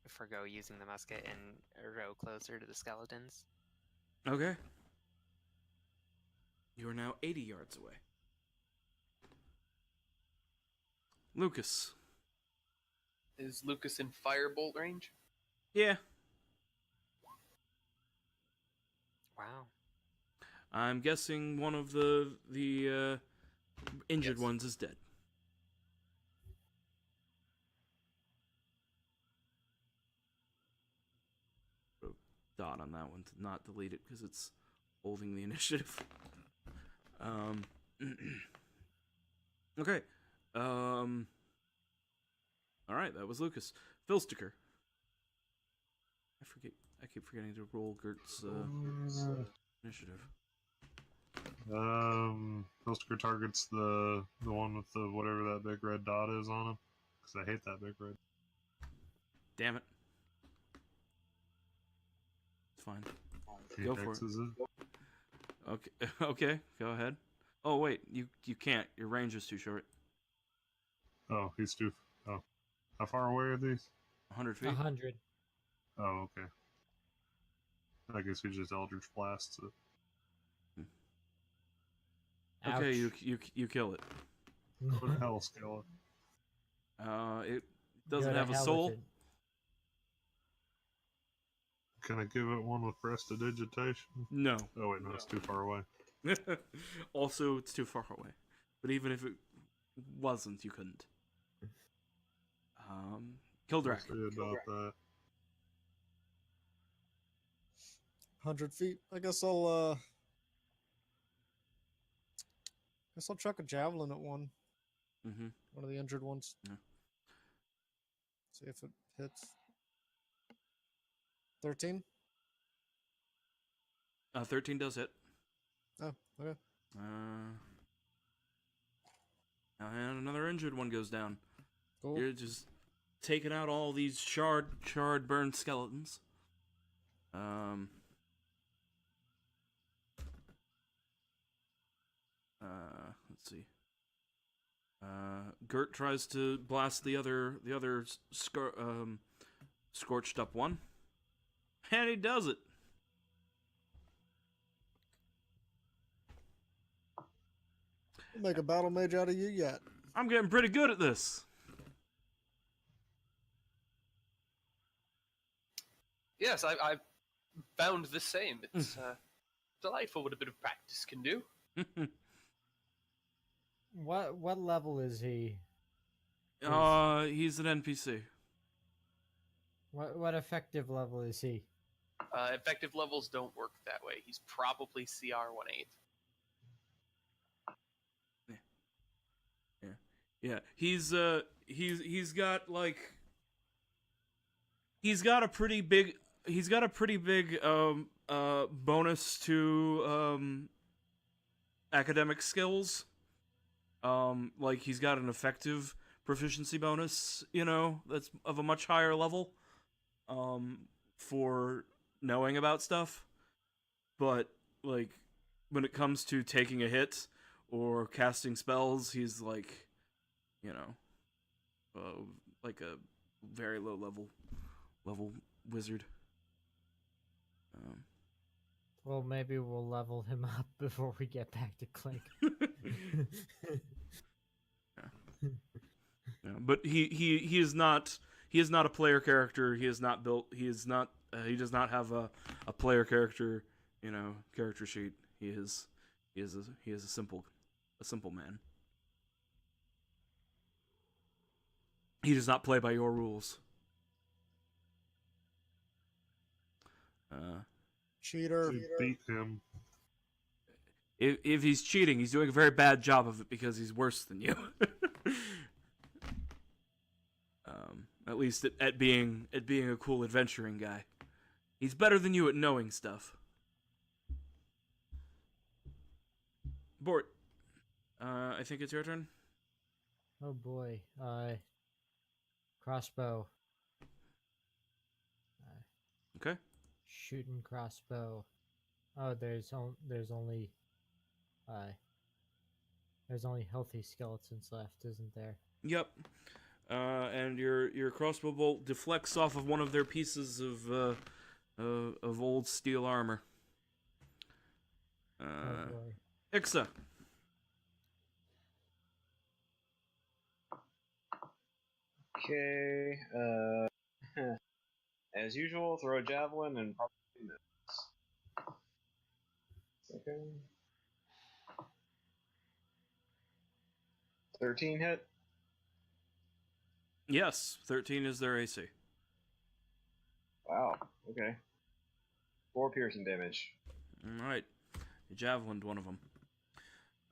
forgo using the musket and row closer to the skeletons. Okay. You are now 80 yards away. Lucas. Is Lucas in firebolt range? Yeah. Wow. I'm guessing one of the injured Yes. ones is dead. dot on that one to not delete it because it's holding the initiative. Okay. All right, that was Lucas. Philsticker. I keep forgetting to roll Gert's initiative. Philsticker targets the one with the whatever that big red dot is on him, because I hate that big red. Damn it. It's fine. He Go for fixes it. Okay, okay, go ahead. Oh wait, you can't. Your range is too short. Oh, he's too. Oh, how far away are these? 100 feet. 100. Oh, okay. I guess he just Eldritch Blasts it. Okay, Ouch. you kill it. What the hell, Skeleton? It doesn't Go to have a hell with soul. it. Can I give it one with prestidigitation? No. Oh wait, no, it's too far away. Also, it's too far away. But even if it wasn't, you couldn't. Kildrak. We'll see about that. 100 feet. I guess I'll chuck a javelin at one. Mm-hmm. One of the injured ones. Yeah. See if it hits. 13? 13 does hit. Oh, okay. And another injured one goes down. Cool. You're just taking out all these charred, burned skeletons. Let's see. Gert tries to blast the other scorched up one, and he does it. We'll make a battle mage out of you yet. I'm getting pretty good at this. Yes, I found the same. It's delightful what a bit of practice can do. What level is he? He's an NPC. What effective level is he? Effective levels don't work that way. He's probably CR 1/8. Yeah. He's got like he's got a pretty big bonus to academic skills. Like he's got an effective proficiency bonus, that's of a much higher level for knowing about stuff. But like when it comes to taking a hit or casting spells, he's like like a very low level wizard. Well, maybe we'll level him up before we get back to Clink. Yeah, but he is not a player character. He is not built. He does not have a player character character sheet. He is a simple man. He does not play by your rules. Cheater. Beat him. If he's cheating, he's doing a very bad job of it because he's worse than you. At least at being a cool adventuring guy. He's better than you at knowing stuff. Bort, I think it's your turn. Oh boy. Crossbow. Okay. Shooting crossbow. Oh, there's only healthy skeletons left, isn't there? Yep. And your crossbow bolt deflects off of one of their pieces of old steel armor. Oh boy. Ixa. Okay. As usual, throw a javelin and probably miss. Second. 13 hit. Yes, 13 is their AC. Wow. Okay. 4 piercing damage. All right, you javelined one of them.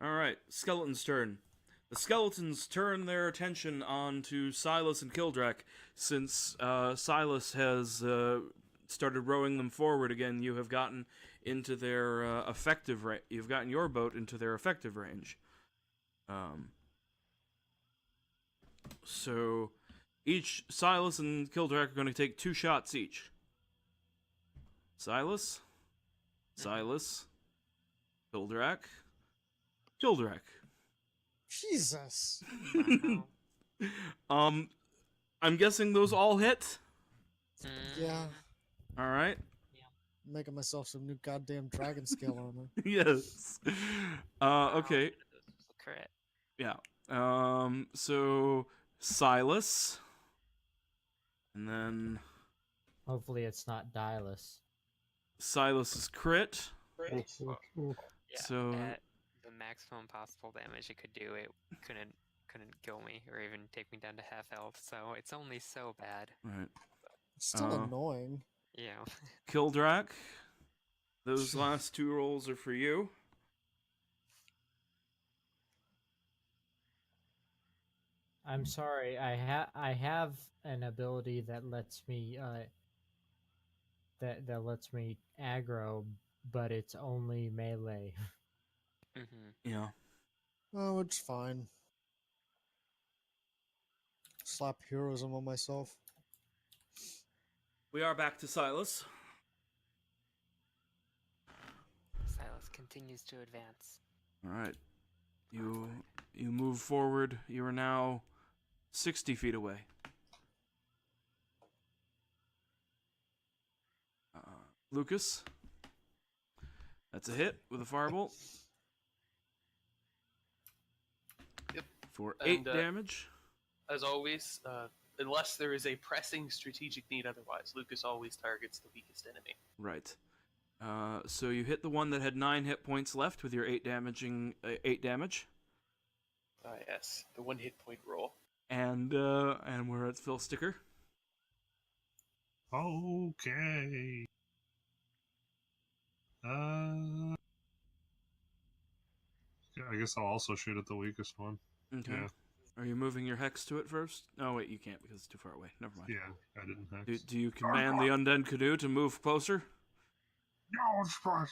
All right, skeleton's turn. The skeletons turn their attention on to Silas and Kildrak. Since Silas has started rowing them forward again, you have gotten into their effective range. You've gotten your boat into their effective range. So each Silas and Kildrak are going to take 2 shots each. Silas, Kildrak, Jesus. Wow. I'm guessing those all hit. Yeah. All right. Making myself some new goddamn dragon scale armor. Yes. Okay. This was a crit. Yeah. So Silas, and then Hopefully, it's not Dylus. Silas's crit. Yeah, So- at the maximum possible damage it could do, it couldn't kill me or even take me down to half health. So it's only so bad. Right. It's still Uh, annoying. Yeah. Kildrak. Those last 2 rolls are for you. I'm sorry. I have an ability that lets me that lets me aggro, but it's only melee. Yeah. Oh, it's fine. Slap heroism on myself. We are back to Silas. Silas continues to advance. All right. You move forward. You are now 60 feet away. Lucas. That's a hit with a firebolt. Yep. For 8 And, damage. As always, unless there is a pressing strategic need otherwise, Lucas always targets the weakest enemy. Right. So you hit the one that had 9 hit points left with your 8 damage. Yes, the 1 hit point roll. And we're at Phil Sticker. Okay. I guess I'll also shoot at the weakest one. Okay. Yeah. Are you moving your hex to it first? Oh wait, you can't because it's too far away. Never mind. Yeah, I didn't hex. Do you command the undead canoe to move closer? No, it's fine.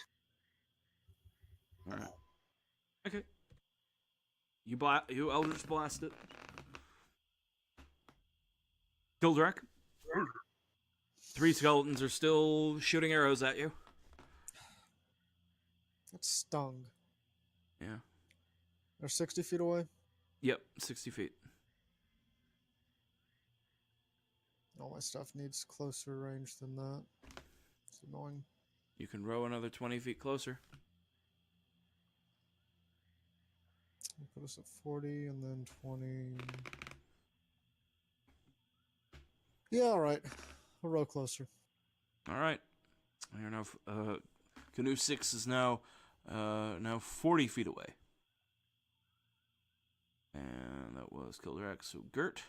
All right. Okay. You Eldritch blast it. Kildrak. 3 skeletons are still shooting arrows at you. That stung. Yeah. They're 60 feet away. Yep, 60 feet. All my stuff needs closer range than that. It's annoying. You can row another 20 feet closer. I'll put us at 40 and then 20. Yeah, alright. I'll row closer. All right. You're now canoe 6 is now 40 feet away. And that was Kildrak, so Gert.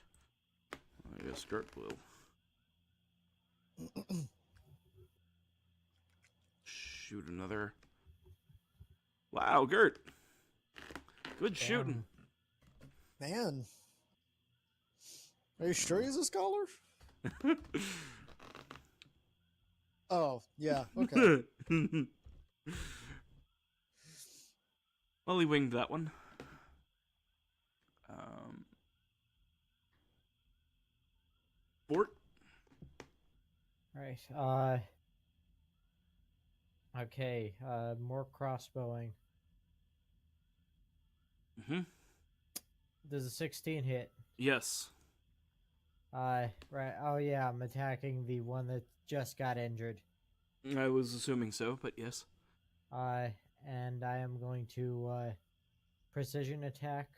I guess Gert will shoot another. Wow, Gert. Good shooting. Man. Are you sure he's a scholar? Oh, yeah, okay. Well, he winged that one. Fort. Right. Okay. More crossbowing. Mm-hmm. Does a 16 hit? Yes. Right. Oh yeah, I'm attacking the one that just got injured. I was assuming so, but yes. And I am going to precision attack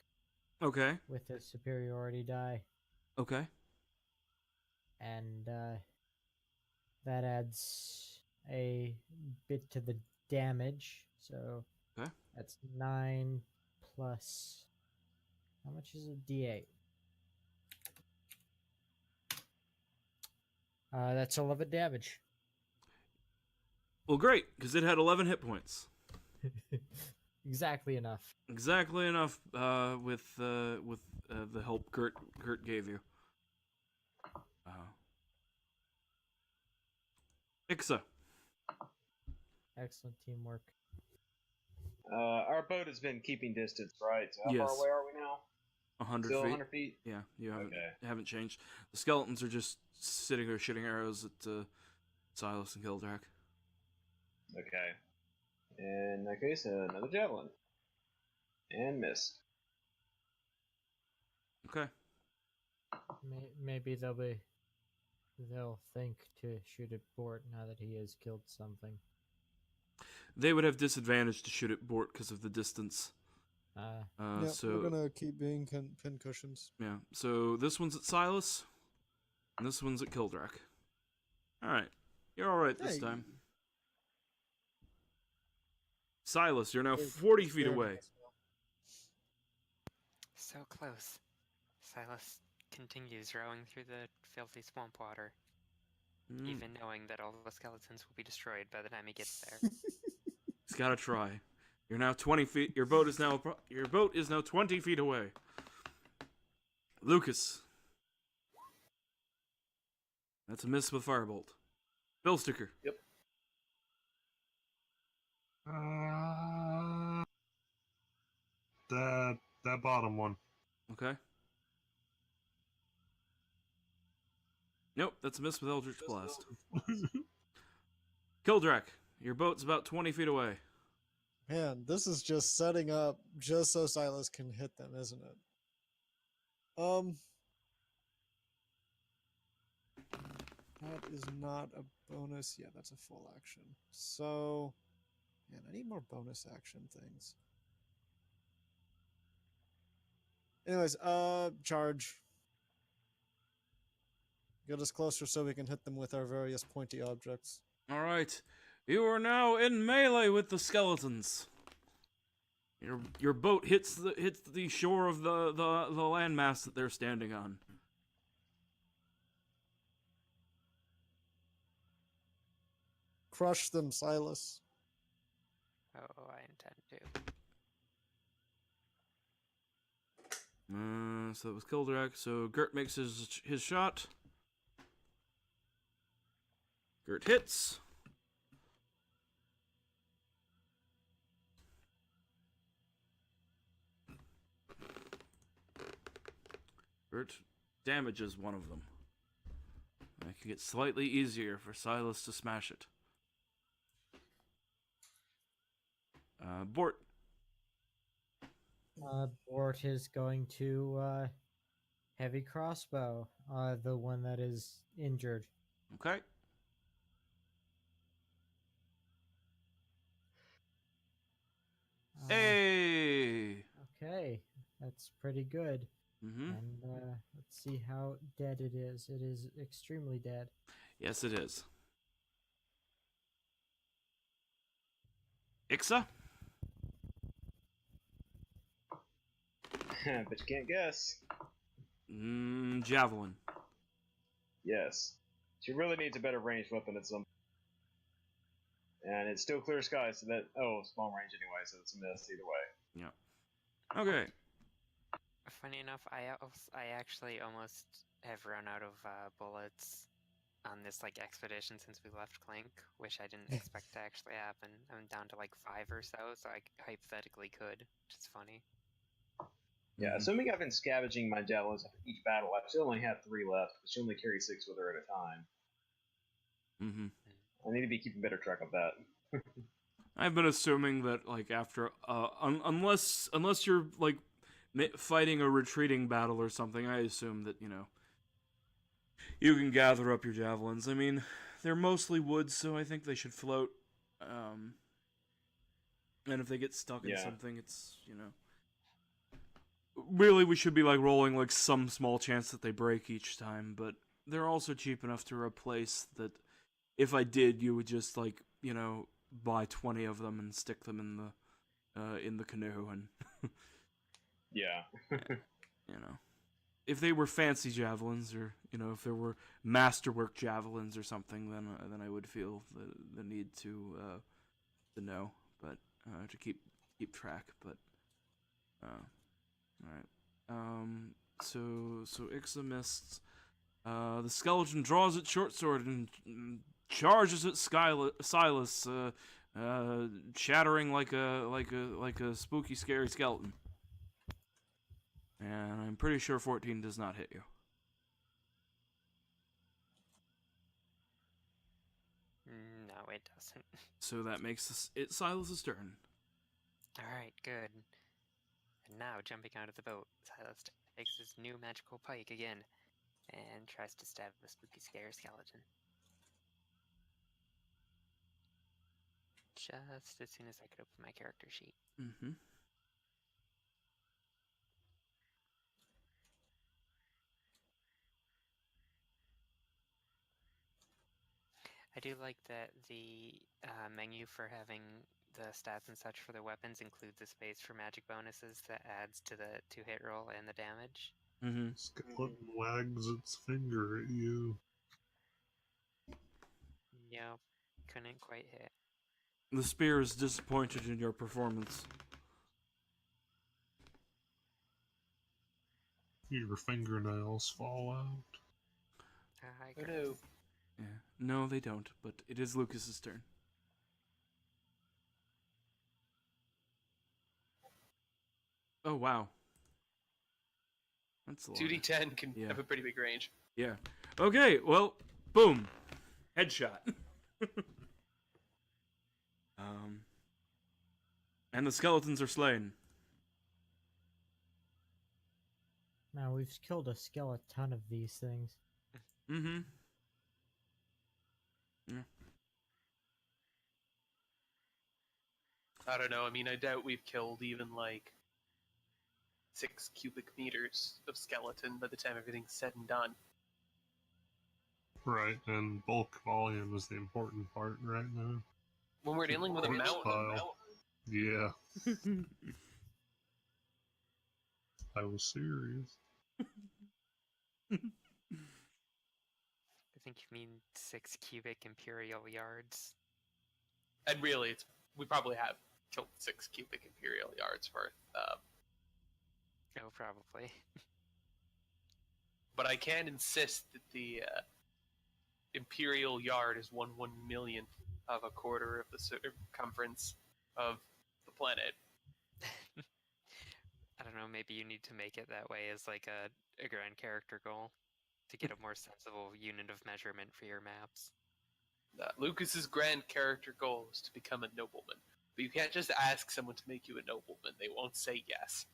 Okay. with a superiority die, Okay. and that adds a bit to the damage. So Okay. that's 9 plus. How much is a D8? That's 11 damage. Well, great, because it had 11 hit points. Exactly enough. Exactly enough with the help Gert gave you. Ixa. Excellent teamwork. Our boat has been keeping distance, right? So how Yes. far away are we now? 100 Still feet. 100 feet? Yeah, you Okay. haven't changed. The skeletons are just sitting there shooting arrows at Silas and Gildrak. Okay. In that case, another javelin. And missed. Okay. Maybe they'll think to shoot at Bort now that he has killed something. They would have disadvantage to shoot at Bort because of the distance. Yep, So we're gonna keep being pin cushions. yeah. So this one's at Silas, and this one's at Kildrak. All right, you're all right this Hey. time. Silas, you're now Wait, 40 feet scared away. myself. So close. Silas continues rowing through the filthy swamp water, Mm, even knowing that all the skeletons will be destroyed by the time he gets there. He's got to try. You're now 20 feet. Your boat is now 20 feet away. Lucas. That's a miss with firebolt. Bill Sticker. That bottom one. Okay. Nope, that's a miss with Eldritch Blast. Kildrak, your boat's about 20 feet away. Man, this is just setting up just so Silas can hit them, isn't it? That is not a bonus. Yeah, that's a full action. So, man, I need more bonus action things. Anyways, charge. Get us closer so we can hit them with our various pointy objects. All right, you are now in melee with the skeletons. Your boat hits the shore of the landmass that they're standing on. Crush them, Silas. Oh, I intend to. So that was Kildrak. So Gert makes his shot. Gert hits. Gert damages one of them. Making it slightly easier for Silas to smash it. Bort. Bort is going to heavy crossbow, the one that is injured. Okay. Hey. Okay, that's pretty good. Mm-hmm. And let's see how dead it is. It is extremely dead. Yes, it is. Ixa? But you can't guess. Javelin. Yes. She really needs a better ranged weapon at some. And it's still clear sky, so that small range anyway, so it's a miss either way. Okay. Funny enough, I actually almost have run out of bullets on this expedition since we left Clink, which I didn't expect to actually happen. I'm down to 5 or so I hypothetically could, which is funny. Yeah, assuming I've been scavenging my javelins after each battle, I still only have 3 left, but she only carries 6 with her at a time. Mm-hmm. I need to be keeping better track of that. I've been assuming that after unless you're fighting a retreating battle or something, I assume that you can gather up your javelins. I mean, they're mostly wood, so I think they should float. And if they get stuck in something, it's really we should be rolling some small chance that they break each time. But they're also cheap enough to replace that. If I did, you would just buy 20 of them and stick them in the canoe and Yeah. if they were fancy javelins, or if there were masterwork javelins or something, then I would feel the need to know, but to keep track. But all right. So Ixamists. The skeleton draws its short sword and charges at Silas, chattering like a spooky, scary skeleton. And I'm pretty sure 14 does not hit you. No, it doesn't. So that makes it Silas's turn. Alright, good. And now, jumping out of the boat, Silas takes his new magical pike again and tries to stab the spooky, scary skeleton. Just as soon as I could open my character sheet. Mm-hmm. I do like that the menu for having the stats and such for the weapons includes a space for magic bonuses that adds to the 2-hit roll and the damage. Mm-hmm. Skeleton wags its finger at you. Yep, couldn't quite hit. The spear is disappointed in your performance. Your fingernails fall out. I Oh no. Yeah. No, they don't, but it is Lucas's turn. Oh, wow. That's a lot. 2d10 can Yeah. have a pretty big range. Yeah. Okay, well, boom. Headshot. And the skeletons are slain. Now we've killed a skeleton of these things. Mm-hmm. I don't know. I mean, I doubt we've killed even like 6 cubic meters of skeleton by the time everything's said and done. Right, and bulk volume is the important part right now. When we're dealing with a Corpse mountain, pile. Yeah, I was serious. think you mean 6 cubic imperial yards. and really, we probably have killed 6 cubic imperial yards worth. Oh, probably. But I can insist that the imperial yard is 1/1,000,000th of a quarter of the circumference of the planet. I don't know, maybe you need to make it that way as like a grand character goal to get a more sensible unit of measurement for your maps. Lucas's grand character goal is to become a nobleman. But you can't just ask someone to make you a nobleman. They won't say yes.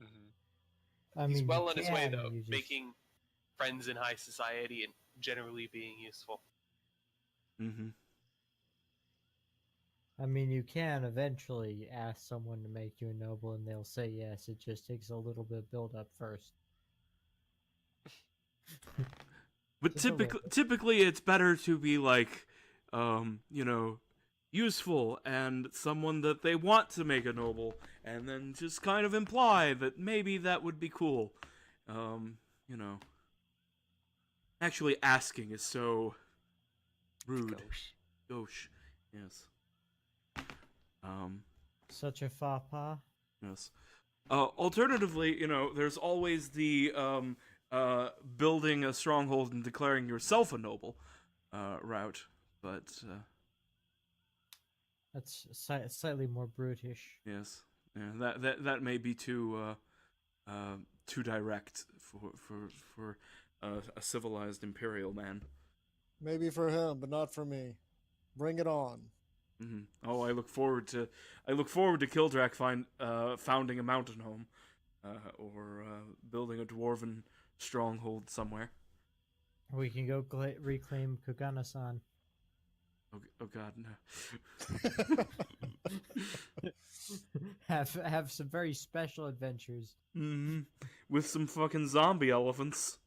Mm-hmm. I He's mean, well you on his way, can, though, you just- making friends in high society and generally being useful. Mm-hmm. I mean, you can eventually ask someone to make you a noble, and they'll say yes. It just takes a little bit of build up first. But Just a little typically it's better to be like, useful and someone that they want to make a noble, and then just kind of imply that maybe that would be cool. Actually asking is so rude. Gauche. Gauche. Yes. Such a faux pas. Yes. Alternatively, there's always the building a stronghold and declaring yourself a noble route, but That's slightly more brutish. yes, yeah, that may be too direct for a civilized imperial man. Maybe for him, but not for me. Bring it on. Mm-hmm. Oh, I look forward to Kildrak founding a mountain home, or building a dwarven stronghold somewhere. We can go reclaim Kugana-san. Oh God, no. have some very special adventures. Mm-hmm. With some fucking zombie elephants.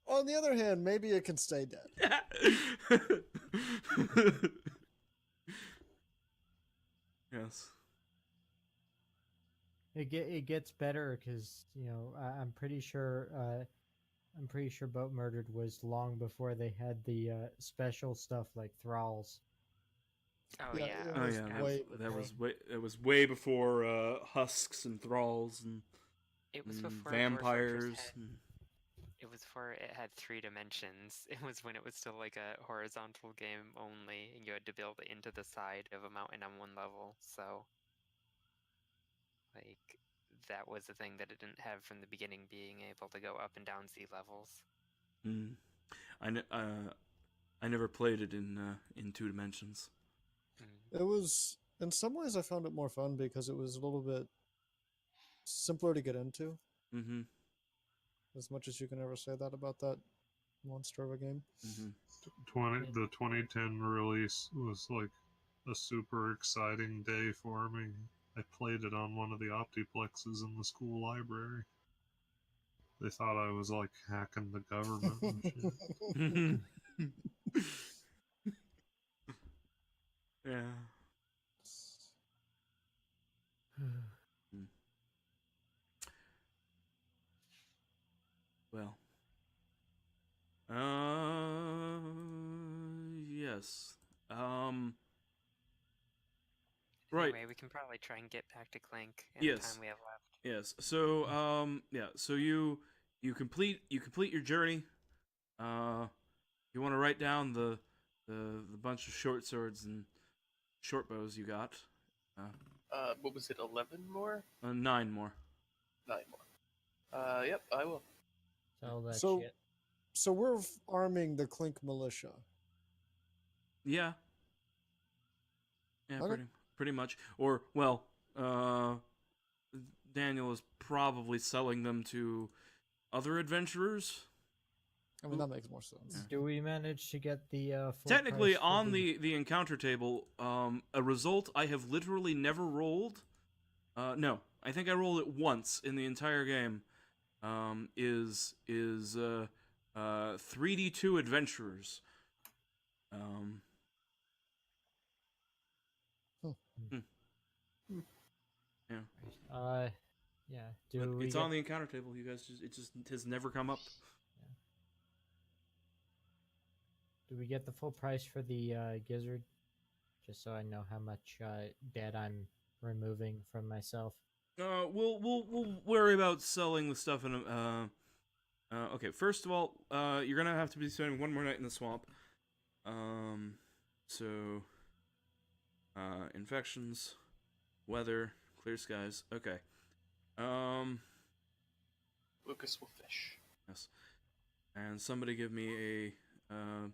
On the other hand, maybe it can stay dead. Yes. it gets better because I'm pretty sure Boat Murdered was long before they had the special stuff like thralls. Oh Yeah, yeah. it Oh was yeah, way that before. was way it was way before husks and thralls and, It was before vampires. It was before it had 3 dimensions. It was when it was still like a horizontal game only, and you had to build into the side of a mountain on one level. So, like, that was the thing that it didn't have from the beginning, being able to go up and down sea levels. Mm. I never played it in 2 dimensions. It was, in some ways, I found it more fun because it was a little bit simpler to get into. Mm-hmm. As much as you can ever say that about that monster of a game. Mm-hmm. The 2010 release was like a super exciting day for me. I played it on one of the Optiplexes in the school library. They thought I was like hacking the government and shit. Yeah. Well. Yes. Right. Anyway, we can probably try and get back to Clink in the Yes. time we have left. Yes. So, yeah. So you complete your journey. You want to write down the bunch of short swords and short bows you got. What was it? 11 more? 9 more. 9 more. Yep, I will. Sell that So- shit. So we're arming the Clink militia. Yeah. Yeah, Okay. pretty much. Or well, Daniel is probably selling them to other adventurers. I mean, that makes more sense. Yeah. Do we manage to get the full Technically, price for on the encounter table, a result I have literally never rolled. No, I think I rolled it once in the entire game. Is 3d2 adventurers. Yeah, yeah. but Do we it's get, on the encounter table. You guys it just has never come up. do we get the full price for the gizzard? Just so I know how much debt I'm removing from myself. We'll worry about selling the stuff in a. Okay, first of all, you're gonna have to be spending 1 more night in the swamp. So, infections, weather, clear skies. Okay. Lucas will fish. Yes. And somebody give me a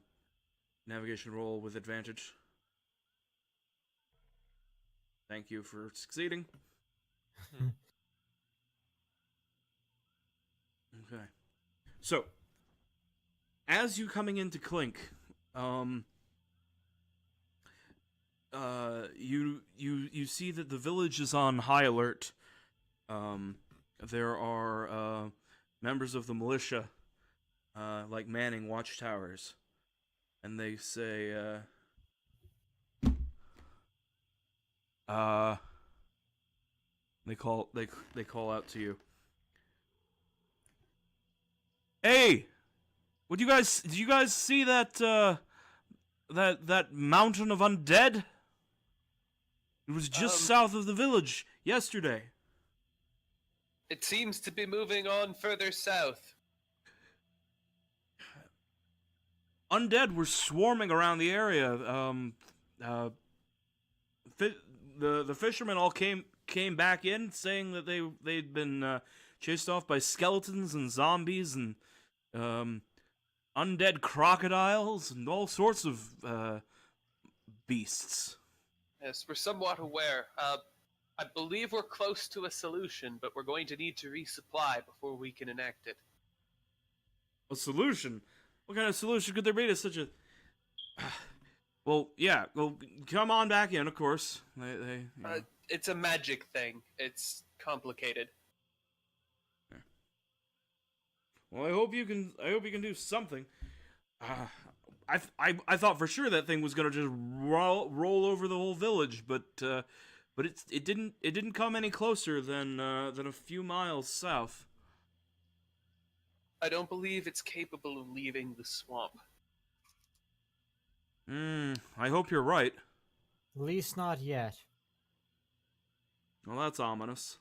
navigation roll with advantage. Thank you for succeeding. Okay. So, as you coming into Clink, you see that the village is on high alert. There are members of the militia, like manning watchtowers, and they say, they call out to you. Hey, did you guys see that that mountain of undead? It was just south of the village yesterday. It seems to be moving on further south. Undead were swarming around the area. The fishermen all came back in saying that they'd been chased off by skeletons and zombies and undead crocodiles and all sorts of beasts. Yes, we're somewhat aware. I believe we're close to a solution, but we're going to need to resupply before we can enact it. A solution? What kind of solution could there be to such a... Well, yeah. Well, come on back in, of course. They It's a magic thing. It's complicated. Well, I hope you can do something. I thought for sure that thing was gonna just roll over the whole village, but but it didn't come any closer than a few miles south. I don't believe it's capable of leaving the swamp. I hope you're right. At least not yet. Well, that's ominous.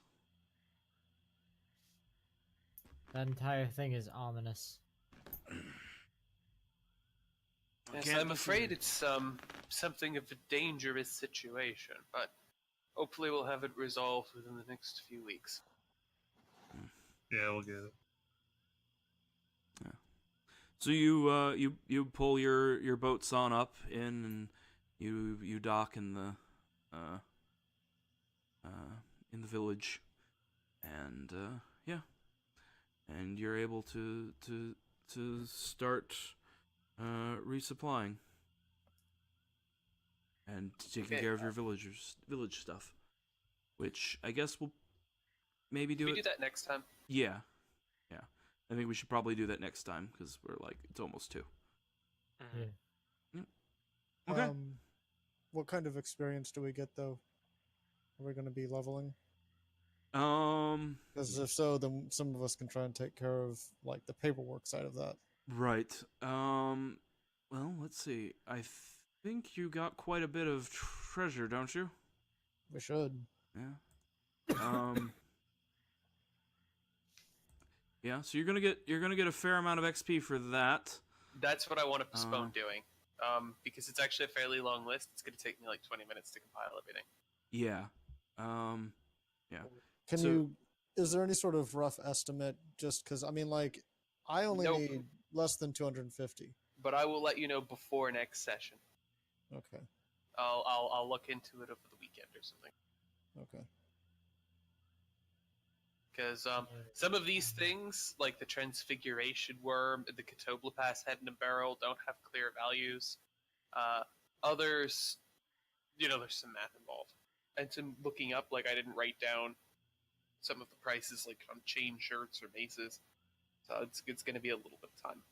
That entire thing is ominous. Yes, Can't I'm be afraid feared. it's something of a dangerous situation, but hopefully we'll have it resolved within the next few weeks. Yeah, we'll get it. So you pull your boats on up in, and you dock in the village, and and you're able to start resupplying and taking Okay, care of your village stuff, which I guess we'll maybe do Can it. we do that next time? Yeah. I think we should probably do that next time because we're like it's almost 2. Mhm. Yeah. Okay. What kind of experience do we get though? Are we going to be leveling? Because if so, then some of us can try and take care of like the paperwork side of that. Right. Well, let's see. I think you got quite a bit of treasure, don't you? We should. Yeah. Yeah. So you're gonna get a fair amount of XP for that. That's what I want to postpone Uh. doing. Because it's actually a fairly long list. It's going to take me like 20 minutes to compile everything. Yeah. Yeah. Can So- you? Is there any sort of rough estimate? Just because I mean, like, I only Nope. need less than 250. But I will let you know before next session. Okay. I'll look into it over the weekend or something. Okay. Because some of these things, like the Transfiguration Worm, the Catoblepas Head in a Barrel, don't have clear values. Others, there's some math involved. And some looking up, like I didn't write down some of the prices, like on chain shirts or maces. So it's going to be a little bit of time.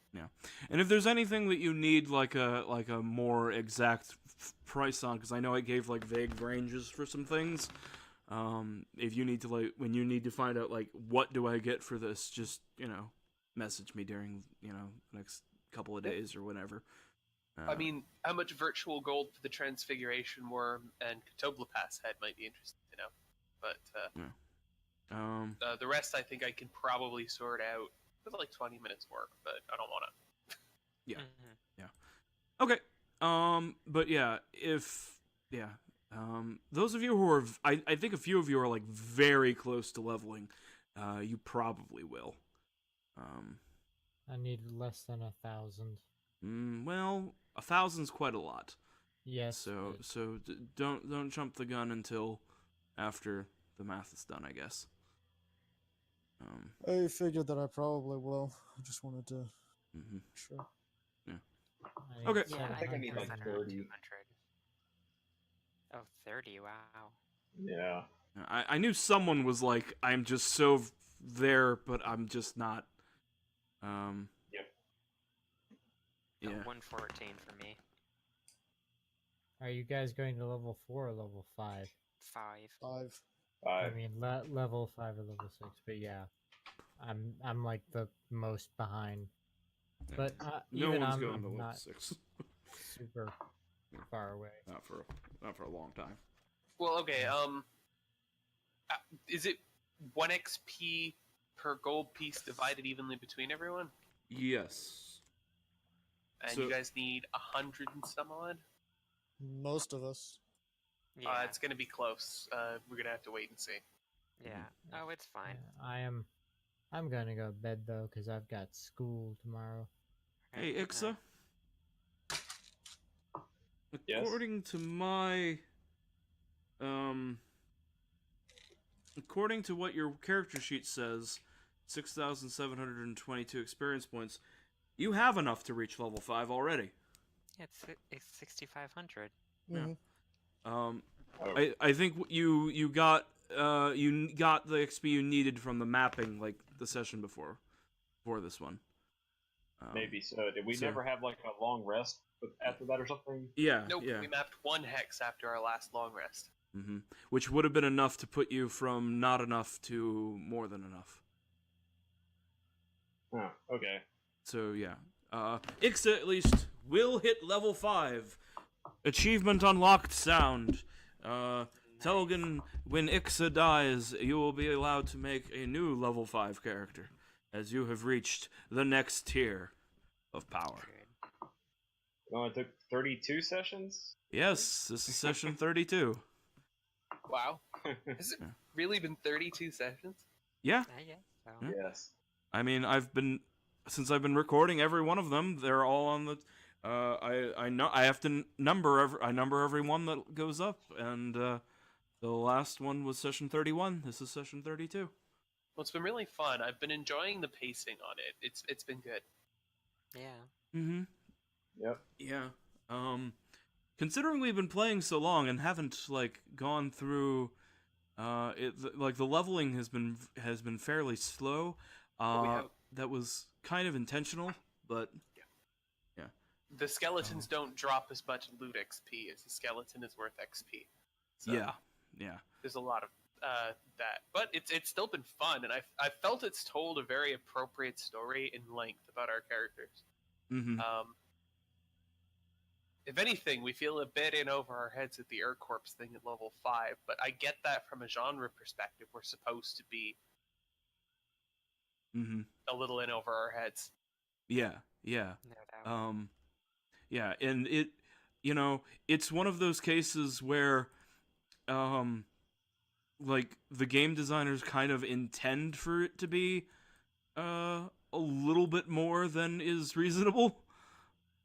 And if there's anything that you need, like a more exact price on, because I know I gave like vague ranges for some things. If you need to when you need to find out like what do I get for this, just message me during the next couple of days or whatever. I mean, how much virtual gold for the Transfiguration Worm and Catoblepas Head might be interesting to know. But the rest I think I can probably sort out with like 20 minutes work, but I don't want to. Yeah. Mhm. Okay. But those of you who are, I think a few of you are like very close to leveling. You probably will. I need less than 1,000. Well, 1,000's quite a lot. Yes. So but don't jump the gun until after the math is done, I guess. I figured that I probably will. I just wanted to. Mhm. Sure. I need Okay. Yeah, I think I need, like, 700. 30. 200. Oh, 30, wow. Yeah. I knew someone was like, I'm just so there, but I'm just not. Yep. Oh, Yeah. 114 for me. Are you guys going to level 4 or level 5? 5. 5. I mean, level 5 or level 6, but yeah. I'm like the most behind. But No even one's I'm going to level not 6. super far away. Not for a long time. Well, okay. Is it 1 XP per gold piece divided evenly between everyone? Yes. And So- you guys need 100 and some odd? Most of us. Yeah, It's going to be close. We're going to have to wait and see. yeah. Oh, it's fine. Yeah, I'm gonna go to bed though because I've got school tomorrow. Hey, Ixa. Yes? According to my according to what your character sheet says, 6,722 experience points. You have enough to reach level 5 already. Yeah, it's 6,500. Yeah. Mhm. Oh, I think you got the XP you needed from the mapping, like the session before this one. maybe so. Did we so- never have like a long rest after that or something? Yeah. Nope, Yeah. we mapped 1 hex after our last long rest. Which would have been enough to put you from not enough to more than enough. Oh, okay. So yeah, Ixa at least will hit level 5. Achievement unlocked sound. Telgan, when Ixa dies, you will be allowed to make a new level 5 character, as you have reached the next tier of power. Good. Well, it took 32 sessions? Yes, this is session 32. Wow. Has it really been 32 sessions? Yeah, I guess so. Yes. I mean, since I've been recording every one of them, they're all on the. I know I have to number every one that goes up, and the last one was session 31. This is session 32. Well, it's been really fun. I've been enjoying the pacing on it. It's been good. Yeah. Mm-hmm. Yep. Yeah. Considering we've been playing so long and haven't gone through, the leveling has been fairly slow. But we have- That was kind of intentional, but The skeletons don't drop as much loot XP as the skeleton is worth XP. So yeah. there's a lot of that, but it's still been fun, and I felt it's told a very appropriate story in length about our characters. Mm-hmm. If anything, we feel a bit in over our heads at the Urcorpse thing at level 5, but I get that from a genre perspective. We're supposed to be Mm-hmm. a little in over our heads. Yeah. No doubt. Yeah, and it's one of those cases where, the game designers kind of intend for it to be, a little bit more than is reasonable,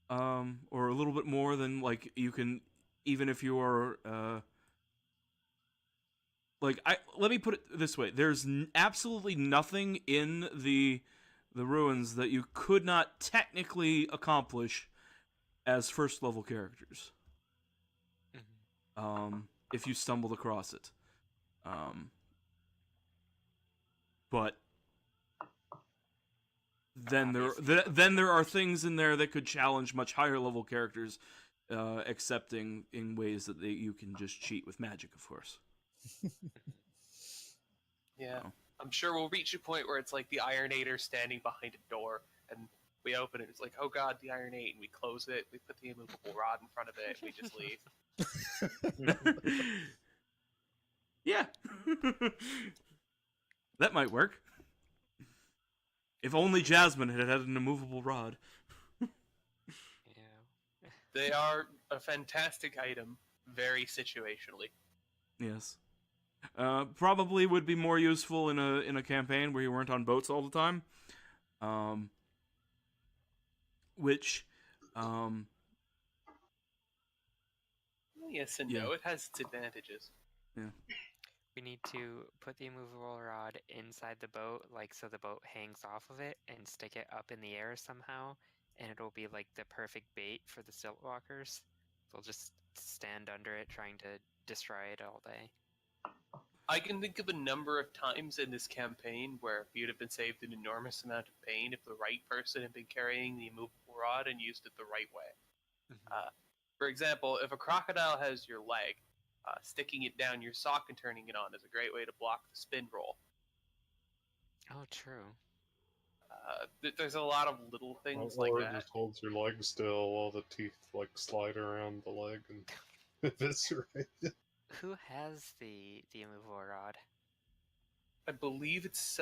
or a little bit more than, you can, even if you are, let me put it this way, there's absolutely nothing in the ruins that you could not technically accomplish as first level characters. Mhm. If you stumbled across it. But then there are things in there that could challenge much higher level characters, excepting in ways that you can just cheat with magic, of course. Yeah. Oh. I'm sure we'll reach a point where it's like the Ironator standing behind a door, and we open it, it's like, oh god, the Ironate, and we close it, we put the immovable rod in front of it, we just leave. Yeah. That might work. If only Jasmine had an immovable rod. Yeah. They are a fantastic item, very situationally. Yes. Probably would be more useful in a campaign where you weren't on boats all the time. Which, Yes and Yeah. no, it has its advantages. We need to put the immovable rod inside the boat, so the boat hangs off of it, and stick it up in the air somehow, and it'll be the perfect bait for the silt walkers. They'll just stand under it, trying to destroy it all day. I can think of a number of times in this campaign where you'd have been saved an enormous amount of pain if the right person had been carrying the immovable rod and used it the right way. For example, if a crocodile has your leg, sticking it down your sock and turning it on is a great way to block the spin roll. Oh, true. There's a lot of little things like Or that. just holds your leg still while the teeth slide around the leg and eviscerate it. Who has the immovable rod? I believe it's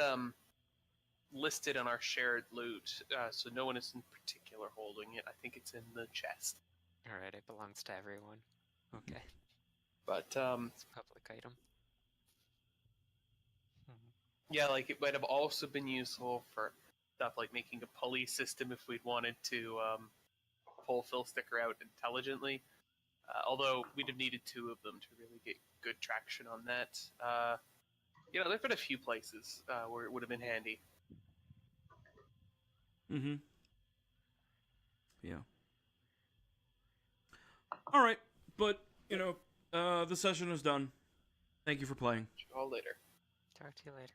listed on our shared loot, so no one is in particular holding it. I think it's in the chest. Alright, it belongs to everyone. Okay. But It's a public item. yeah, it might have also been useful for stuff like making a pulley system if we'd wanted to pull Phil Sticker out intelligently. Although we'd have needed 2 of them to really get good traction on that. There've been a few places where it would have been handy. Mm-hmm. Yeah. Alright, but, the session is done. Thank you for playing. See you all later. Talk to you later.